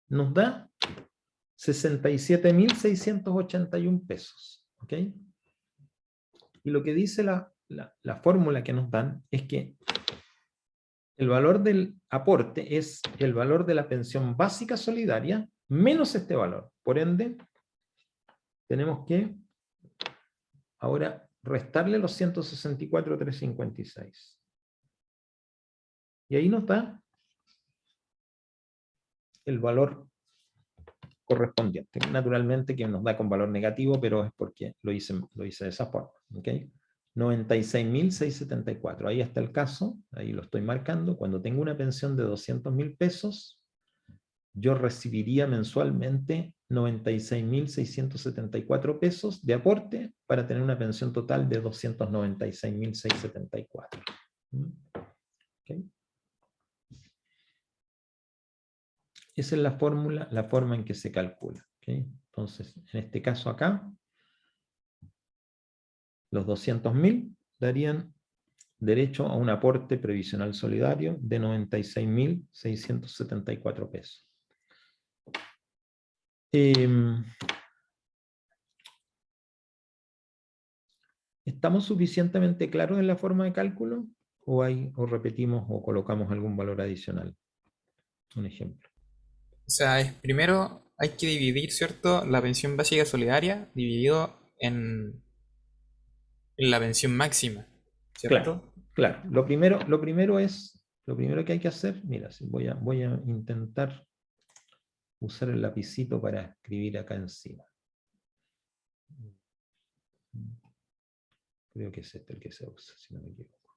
Nos da 67.681 pesos. ¿Ok? Y lo que dice la fórmula que nos dan es que el valor del aporte es el valor de la pensión básica solidaria menos este valor. Por ende, tenemos que ahora restarle los 164.356. Y ahí nos da el valor correspondiente. Naturalmente que nos da con valor negativo, pero es porque lo hice de esa forma. ¿Okay? 96.674. Ahí está el caso, ahí lo estoy marcando. Cuando tengo una pensión de 200.000 pesos, yo recibiría mensualmente 96.674 pesos de aporte para tener una pensión total de 296.674. ¿Okay? Esa es la fórmula, la forma en que se calcula. ¿Okay? Entonces, en este caso acá, los 200.000 darían derecho a un aporte previsional solidario de 96.674 pesos. ¿Estamos suficientemente claros en la forma de cálculo? ¿O repetimos o colocamos algún valor adicional? Un ejemplo. O sea, primero hay que dividir, ¿cierto? La pensión básica solidaria dividido en la pensión máxima, ¿cierto? Claro. Lo primero que hay que hacer, mira, voy a intentar usar el lapicito para escribir acá encima. Creo que es este el que se usa, si no me equivoco.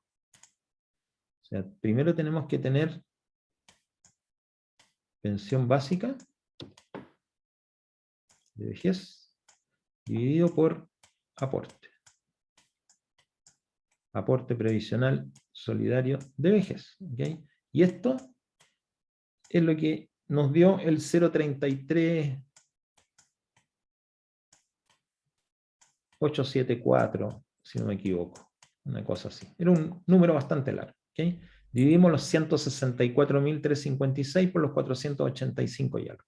O sea, primero tenemos que tener pensión básica de vejez dividido por aporte. Aporte previsional solidario de vejez. ¿Okay? Y esto es lo que nos dio el 0,33874, si no me equivoco. Una cosa así. Era un número bastante largo. ¿Okay? Dividimos los 164.356 por los 485 y algo.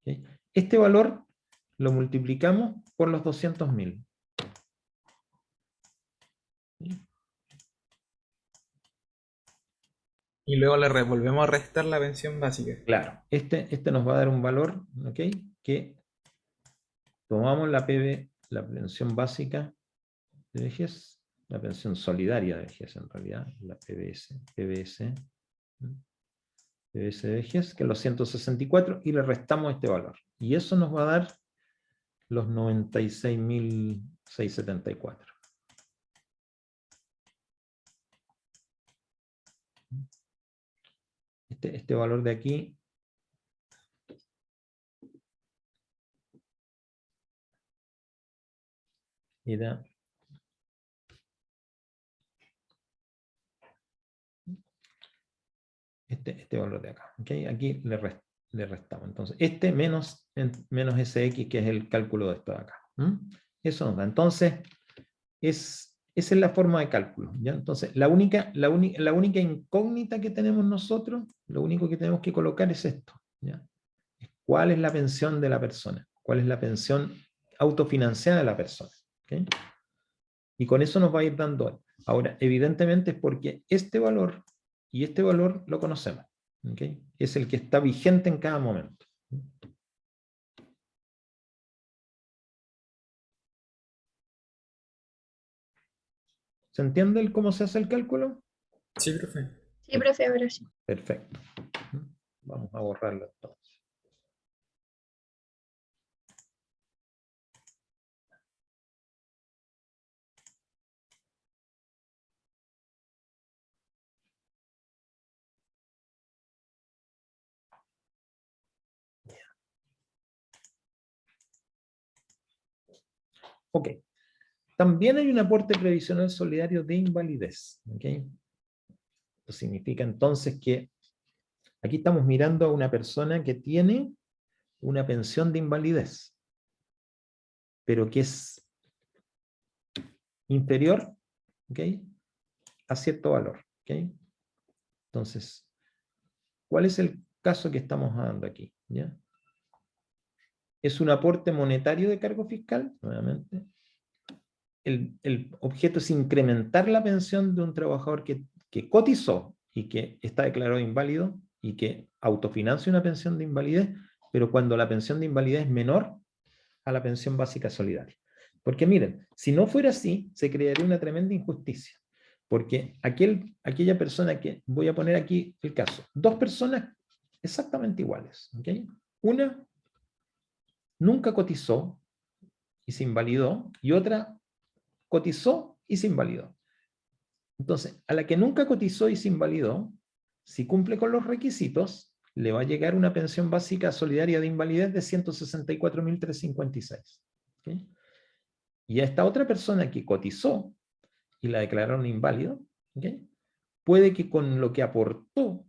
¿Okay? Este valor lo multiplicamos por los 200.000. Y luego le volvemos a restar la pensión básica. Claro, este nos va a dar un valor, ¿ok? Que tomamos la pensión básica de vejez, la pensión solidaria de vejez en realidad, la PBS de vejez, que es los 164, y le restamos este valor. Y eso nos va a dar los 96.674. Este valor de aquí era este valor de acá. ¿Okay? Aquí le restamos. Entonces, menos SX, que es el cálculo de esto de acá. Eso nos da. Entonces, esa es la forma de cálculo. ¿Ya? Entonces, la única incógnita que tenemos nosotros, lo único que tenemos que colocar es esto. ¿Ya? ¿Cuál es la pensión de la persona? ¿Cuál es la pensión autofinanciada de la persona? ¿Okay? Y con eso nos va a ir dando. Ahora, evidentemente es porque este valor y este valor lo conocemos. ¿Okay? Es el que está vigente en cada momento. ¿Se entiende cómo se hace el cálculo? Sí, profe. Sí, profe, ahora sí. Perfecto. Vamos a borrarlo entonces. Ok. También hay un aporte previsional solidario de invalidez. ¿Okay? Esto significa entonces que aquí estamos mirando a una persona que tiene una pensión de invalidez, pero que es inferior, ¿ok?, a cierto valor. ¿Ok? Entonces, ¿cuál es el caso que estamos dando aquí? ¿Ya? Es un aporte monetario de cargo fiscal, nuevamente. El objeto es incrementar la pensión de un trabajador que cotizó y que está declarado inválido y que autofinancia una pensión de invalidez, pero cuando la pensión de invalidez es menor a la pensión básica solidaria. Porque miren, si no fuera así, se crearía una tremenda injusticia. Porque aquella persona que, voy a poner aquí el caso, dos personas exactamente iguales. ¿Okay? Una nunca cotizó y se invalidó, y otra cotizó y se invalidó. Entonces, a la que nunca cotizó y se invalidó, si cumple con los requisitos, le va a llegar una pensión básica solidaria de invalidez de 164.356. ¿Okay? Y a esta otra persona que cotizó y la declararon inválido, ¿okay?, puede que con lo que aportó,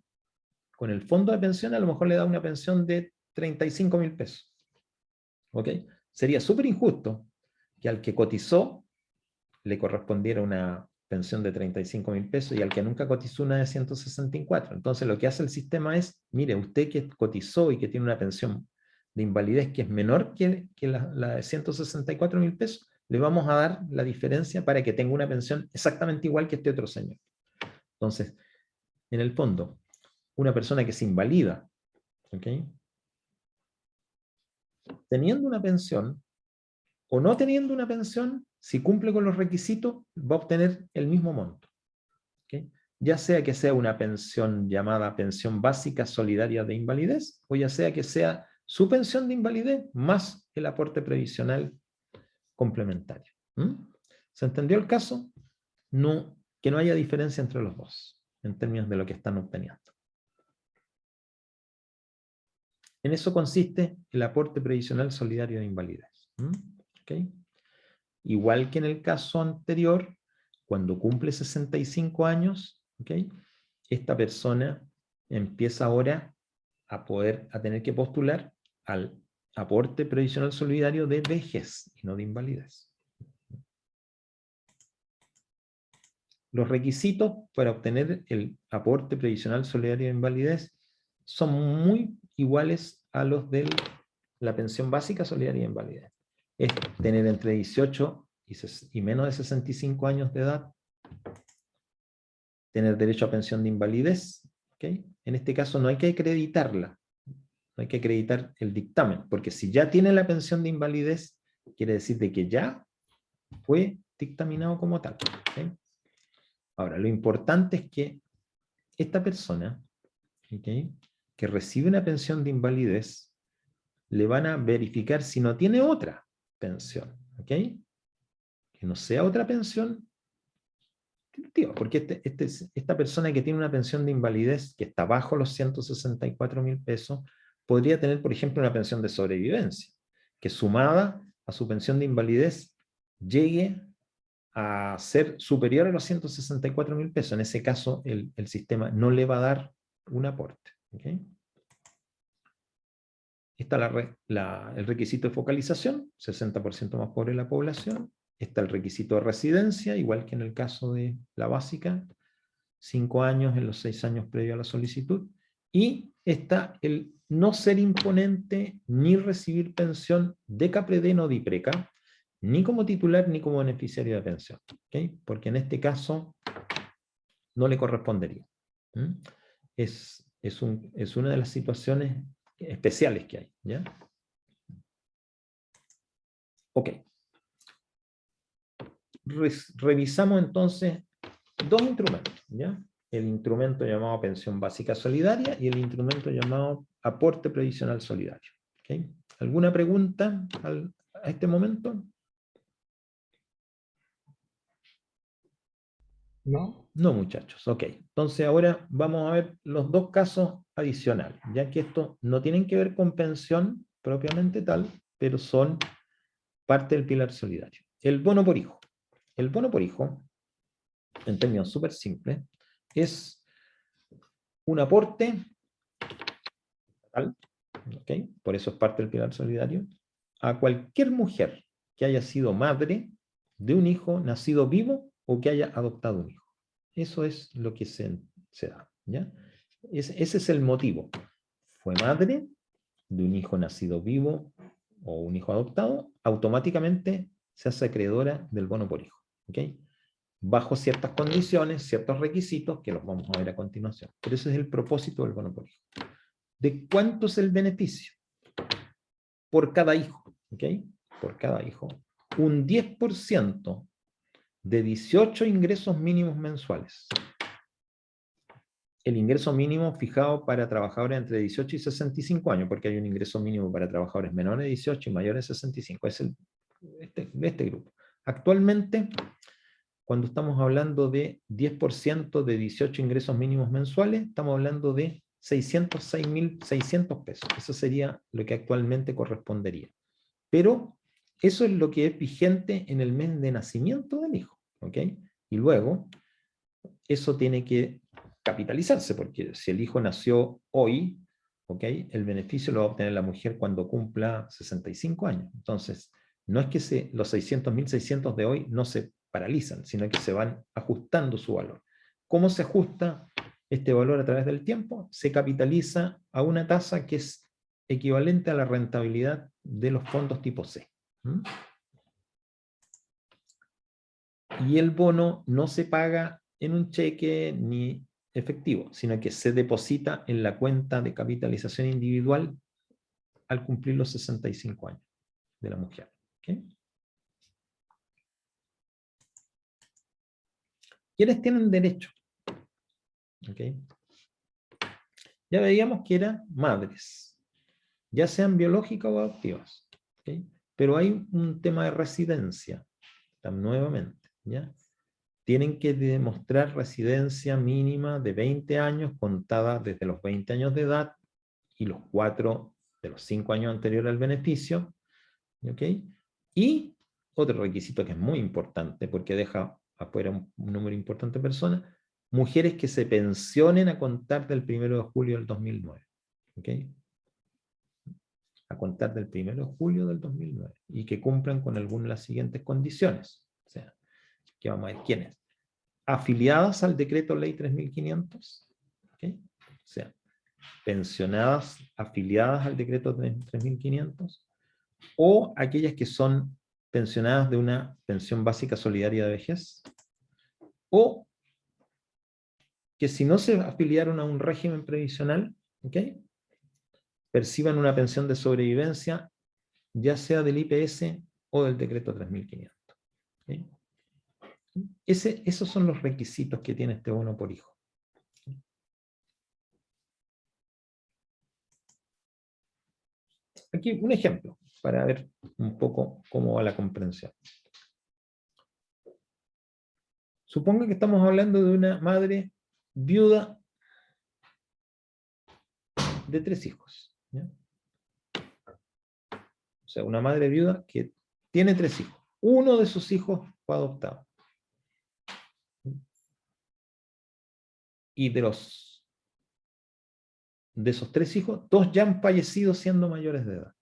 con el fondo de pensión, a lo mejor le da una pensión de 35.000 pesos. ¿Ok? Sería súper injusto que al que cotizó le correspondiera una pensión de 35.000 pesos y al que nunca cotizó una de 164. Entonces lo que hace el sistema es, mire, usted que cotizó y que tiene una pensión de invalidez que es menor que la de 164.000 pesos, le vamos a dar la diferencia para que tenga una pensión exactamente igual que este otro señor. Entonces, en el fondo, una persona que se invalida, ¿ok?, teniendo una pensión o no teniendo una pensión, si cumple con los requisitos, va a obtener el mismo monto. ¿Okay? Ya sea que sea una pensión llamada pensión básica solidaria de invalidez, o ya sea que sea su pensión de invalidez más el aporte previsional complementario. ¿Se entendió el caso? No, que no haya diferencia entre los dos, en términos de lo que están obteniendo. En eso consiste el aporte previsional solidario de invalidez. ¿Okay? Igual que en el caso anterior, cuando cumple 65 años, ¿okay?, esta persona empieza ahora a tener que postular al aporte previsional solidario de vejez y no de invalidez. Los requisitos para obtener el aporte previsional solidario de invalidez son muy iguales a los de la pensión básica solidaria de invalidez. Es tener entre 18 y menos de 65 años de edad, tener derecho a pensión de invalidez, ¿okay? En este caso no hay que acreditarla, no hay que acreditar el dictamen, porque si ya tiene la pensión de invalidez, quiere decir de que ya fue dictaminado como tal. ¿Okay? Ahora, lo importante es que esta persona, ¿okay?, que recibe una pensión de invalidez, le van a verificar si no tiene otra pensión. ¿Ok? Que no sea otra pensión, porque esta persona que tiene una pensión de invalidez que está bajo los 164.000 pesos, podría tener, por ejemplo, una pensión de sobrevivencia, que sumada a su pensión de invalidez llegue a ser superior a los 164.000 pesos. En ese caso, el sistema no le va a dar un aporte. ¿Okay? Está el requisito de focalización, 60% más pobre la población. Está el requisito de residencia, igual que en el caso de la básica, 5 años en los 6 años previo a la solicitud. Y está el no ser imponente ni recibir pensión de CAPREDEN o DIPRECA, ni como titular ni como beneficiario de pensión. ¿Okay? Porque en este caso no le correspondería. Es una de las situaciones especiales que hay. ¿Ya? Ok. Revisamos entonces dos instrumentos. ¿Ya? El instrumento llamado pensión básica solidaria y el instrumento llamado aporte previsional solidario. ¿Okay? ¿Alguna pregunta a este momento? ¿No? No, muchachos. Ok. Entonces ahora vamos a ver los dos casos adicionales, ya que estos no tienen que ver con pensión propiamente tal, pero son parte del pilar solidario. El bono por hijo. El bono por hijo, en términos súper simples, es un aporte, ¿ok? Por eso es parte del pilar solidario, a cualquier mujer que haya sido madre de un hijo nacido vivo o que haya adoptado un hijo. Eso es lo que se da, ¿ya? Ese es el motivo. Fue madre de un hijo nacido vivo o un hijo adoptado, automáticamente se hace acreedora del bono por hijo, ¿ok? Bajo ciertas condiciones, ciertos requisitos que los vamos a ver a continuación. Pero ese es el propósito del bono por hijo. ¿De cuánto es el beneficio? Por cada hijo, ¿ok? Por cada hijo. Un 10% de 18 ingresos mínimos mensuales. El ingreso mínimo fijado para trabajadores entre 18 y 65 años, porque hay un ingreso mínimo para trabajadores menores de 18 y mayores de 65, es de este grupo. Actualmente, cuando estamos hablando de 10% de 18 ingresos mínimos mensuales, estamos hablando de 606.600 pesos. Eso sería lo que actualmente correspondería. Pero eso es lo que es vigente en el mes de nacimiento del hijo, ¿ok? Y luego, eso tiene que capitalizarse, porque si el hijo nació hoy, ¿ok? El beneficio lo va a obtener la mujer cuando cumpla 65 años. Entonces, no es que los 600.600 de hoy no se paralizan, sino que se van ajustando su valor. ¿Cómo se ajusta este valor a través del tiempo? Se capitaliza a una tasa que es equivalente a la rentabilidad de los fondos tipo C. Y el bono no se paga en un cheque ni efectivo, sino que se deposita en la cuenta de capitalización individual al cumplir los 65 años de la mujer. ¿Okay? ¿Quiénes tienen derecho? ¿Okay? Ya veíamos que eran madres, ya sean biológicas o adoptivas. ¿Okay? Pero hay un tema de residencia, nuevamente, ¿ya? Tienen que demostrar residencia mínima de 20 años contada desde los 20 años de edad y los 4 de los 5 años anteriores al beneficio. ¿Ok? Y otro requisito que es muy importante porque deja afuera un número importante de personas, mujeres que se pensionen a contar del 1 de julio del 2009. ¿Ok? A contar del 1 de julio del 2009 y que cumplan con alguna de las siguientes condiciones. O sea, que vamos a ver quiénes. Afiliadas al decreto ley 3500, ¿okay? O sea, pensionadas afiliadas al decreto 3500, o aquellas que son pensionadas de una pensión básica solidaria de vejez, o que si no se afiliaron a un régimen previsional, ¿okay? Perciban una pensión de sobrevivencia, ya sea del IPS o del decreto 3500. ¿Okay? Esos son los requisitos que tiene este bono por hijo. Aquí un ejemplo, para ver un poco cómo va la comprensión. Suponga que estamos hablando de una madre viuda de 3 hijos. ¿Ya? O sea, una madre viuda que tiene 3 hijos. Uno de sus hijos fue adoptado. Y de esos 3 hijos, 2 ya han fallecido siendo mayores de edad.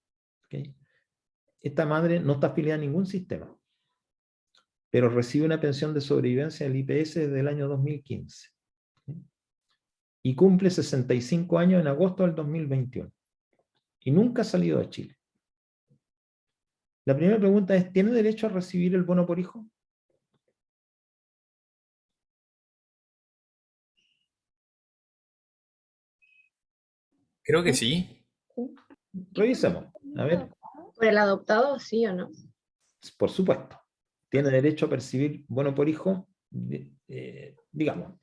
¿Okay? Esta madre no está afiliada a ningún sistema, pero recibe una pensión de sobrevivencia del IPS desde el año 2015. Y cumple 65 años en agosto del 2021. Y nunca ha salido de Chile. La primera pregunta es, ¿tiene derecho a recibir el bono por hijo? Creo que sí. Revisemos. A ver, ¿Por el adoptado, sí o no? por supuesto. Tiene derecho a percibir bono por hijo, digamos,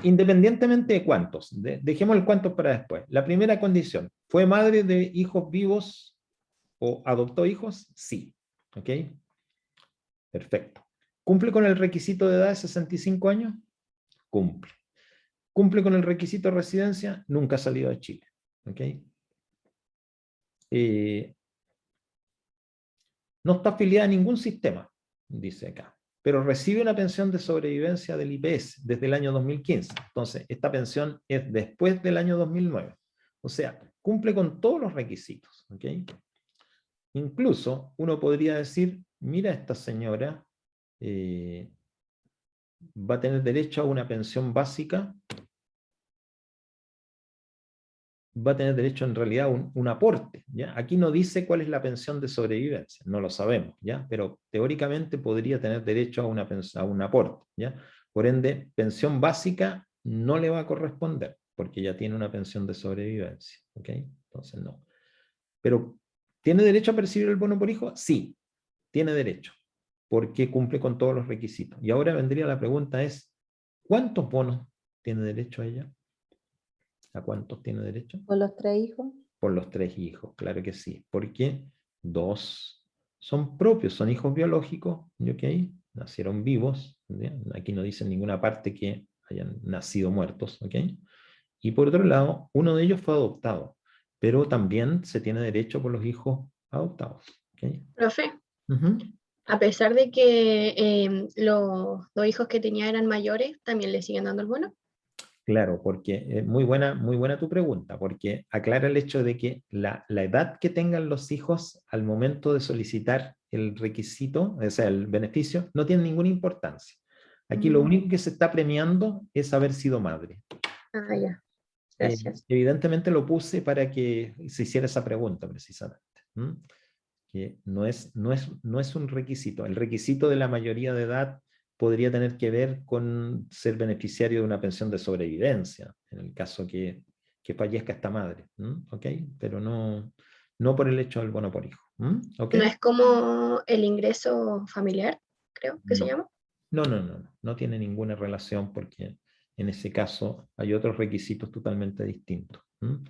independientemente de cuántos. Dejemos el cuántos para después. La primera condición, ¿fue madre de hijos vivos o adoptó hijos? Sí. ¿Ok? Perfecto. ¿Cumple con el requisito de edad de 65 años? Cumple. ¿Cumple con el requisito de residencia? Nunca ha salido de Chile. ¿Ok? No está afiliada a ningún sistema, dice acá. pero recibe una pensión de sobrevivencia del IPS desde el año 2015. Entonces, esta pensión es después del año 2009. O sea, cumple con todos los requisitos. ¿Ok? Incluso uno podría decir, mira, esta señora va a tener derecho a una pensión básica, va a tener derecho en realidad a un aporte. ¿Ya? Aquí no dice cuál es la pensión de sobrevivencia, no lo sabemos, ¿ya? Pero teóricamente podría tener derecho a un aporte. ¿Ya? Por ende, pensión básica no le va a corresponder, porque ya tiene una pensión de sobrevivencia. ¿Ok? Entonces no. Pero, ¿tiene derecho a percibir el bono por hijo? Sí, tiene derecho, porque cumple con todos los requisitos. Y ahora vendría la pregunta es, ¿cuántos bonos tiene derecho ella? ¿A cuántos tiene derecho? ¿Con los 3 hijos? Por los 3 hijos, claro que sí, porque 2 son propios, son hijos biológicos, ¿ok? Nacieron vivos, ¿ya? Aquí no dice en ninguna parte que hayan nacido muertos, ¿ok? Y por otro lado, uno de ellos fue adoptado, pero también se tiene derecho por los hijos adoptados, ¿ok? Profe, Ujú. a pesar de que los dos hijos que tenía eran mayores, ¿también le siguen dando el bono? Claro, porque muy buena tu pregunta, porque aclara el hecho de que la edad que tengan los hijos al momento de solicitar el requisito, o sea, el beneficio, no tiene ninguna importancia. Aquí lo único que se está premiando es haber sido madre. Ah, ya. Gracias. Evidentemente lo puse para que se hiciera esa pregunta precisamente. Que no es un requisito. El requisito de la mayoría de edad podría tener que ver con ser beneficiario de una pensión de sobrevivencia, en el caso que fallezca esta madre. ¿Ok? Pero no por el hecho del bono por hijo. ¿Ok? No es como el ingreso familiar, creo que se No. llama. No tiene ninguna relación porque en ese caso hay otros requisitos totalmente distintos. Ujú.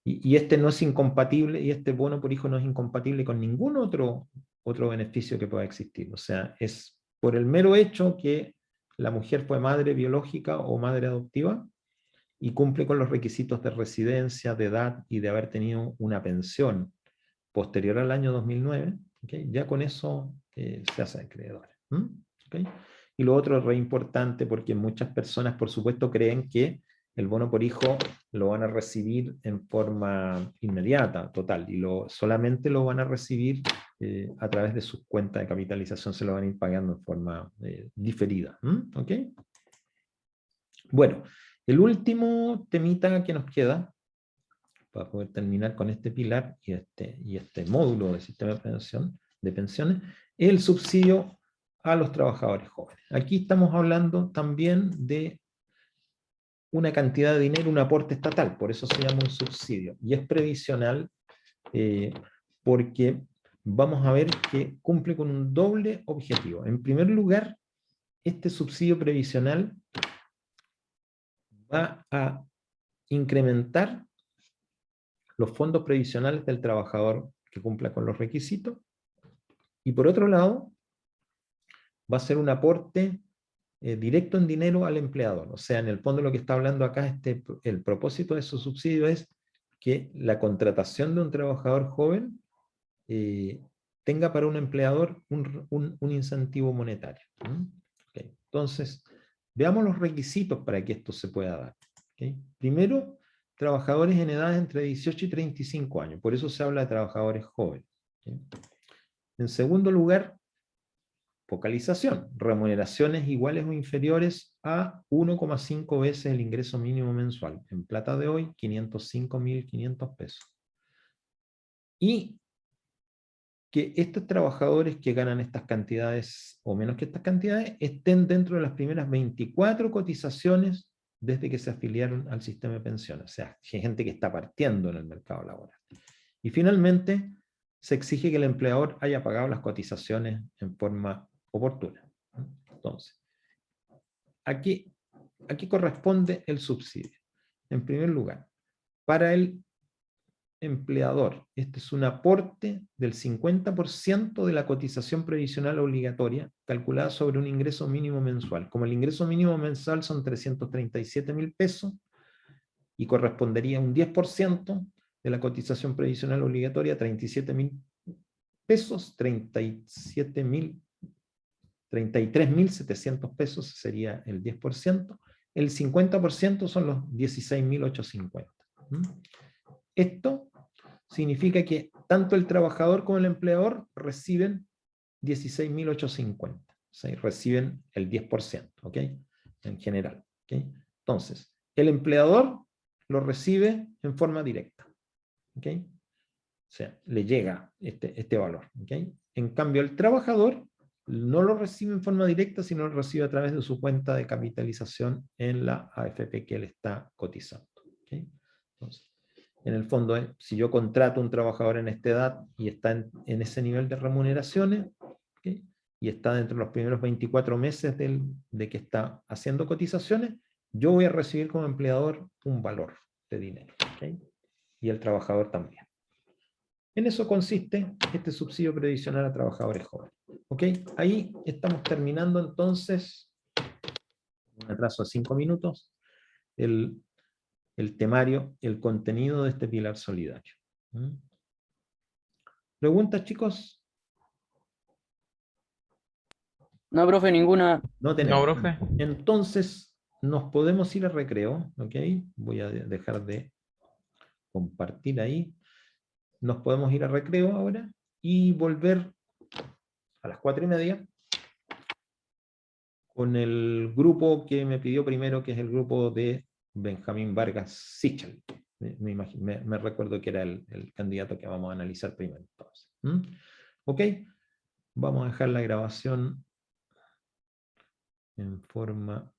Y este no es incompatible, y este bono por hijo no es incompatible con ningún otro beneficio que pueda existir. O sea, es por el mero hecho que la mujer fue madre biológica o madre adoptiva y cumple con los requisitos de residencia, de edad y de haber tenido una pensión posterior al año 2009, ¿okay? Ya con eso se hace acreedor. ¿Okay? Y lo otro es re importante porque muchas personas, por supuesto, creen que el bono por hijo lo van a recibir en forma inmediata, total, y solamente lo van a recibir a través de sus cuentas de capitalización, se lo van a ir pagando en forma diferida. ¿Ok? Bueno, el último temita que nos queda, para poder terminar con este pilar y este módulo del sistema de pensiones, es el subsidio a los trabajadores jóvenes. Aquí estamos hablando también de una cantidad de dinero, un aporte estatal, por eso se llama un subsidio, y es previsional porque vamos a ver que cumple con un doble objetivo. En primer lugar, este subsidio previsional va a incrementar los fondos previsionales del trabajador que cumpla con los requisitos, y por otro lado, va a ser un aporte directo en dinero al empleador. O sea, en el fondo lo que está hablando acá, el propósito de su subsidio es que la contratación de un trabajador joven tenga para un empleador un incentivo monetario. Okay. Entonces, veamos los requisitos para que esto se pueda dar. Okay. Primero, trabajadores en edad entre 18 y 35 años. Por eso se habla de trabajadores jóvenes. Okay. En segundo lugar, focalización, remuneraciones iguales o inferiores a 1,5 veces el ingreso mínimo mensual. En plata de hoy, 505.500 pesos. Y que estos trabajadores que ganan estas cantidades o menos que estas cantidades estén dentro de las primeras 24 cotizaciones desde que se afiliaron al sistema de pensiones. O sea, gente que está partiendo en el mercado laboral. Y finalmente, se exige que el empleador haya pagado las cotizaciones en forma oportuna. Entonces, ¿a qué corresponde el subsidio? En primer lugar, para el empleador, este es un aporte del 50% de la cotización previsional obligatoria calculada sobre un ingreso mínimo mensual. Como el ingreso mínimo mensual son 337.000 pesos y correspondería a un 10% de la cotización previsional obligatoria, 37.000 pesos, 37.000 33.700 pesos sería el 10%. El 50% son los 16.850. Esto significa que tanto el trabajador como el empleador reciben 16.850. O sea, reciben el 10%, ¿ok? En general. ¿Ok? Entonces, el empleador lo recibe en forma directa. ¿Ok? O sea, le llega este valor. ¿Ok? En cambio, el trabajador no lo recibe en forma directa, sino lo recibe a través de su cuenta de capitalización en la AFP que él está cotizando. ¿Ok? Entonces, en el fondo, si yo contrato a un trabajador en esta edad y está en ese nivel de remuneraciones, ¿okay? Y está dentro de los primeros 24 meses de que está haciendo cotizaciones, yo voy a recibir como empleador un valor de dinero. ¿Okay? Y el trabajador también. En eso consiste este subsidio previsional a trabajadores jóvenes. ¿Ok? Ahí estamos terminando entonces, un atraso de 5 minutos, el temario, el contenido de este pilar solidario. ¿Preguntas, chicos? No, profe, ninguna. No No, tenemos. profe. Entonces, nos podemos ir a recreo, ¿ok? Voy a dejar de compartir ahí. Nos podemos ir a recreo ahora y volver a las 4:30 con el grupo que me pidió primero, que es el grupo de Benjamín Vargas Sichel. Me recuerdo que era el candidato que vamos a analizar primero. Entonces. ¿Ok? Vamos a dejar la grabación en forma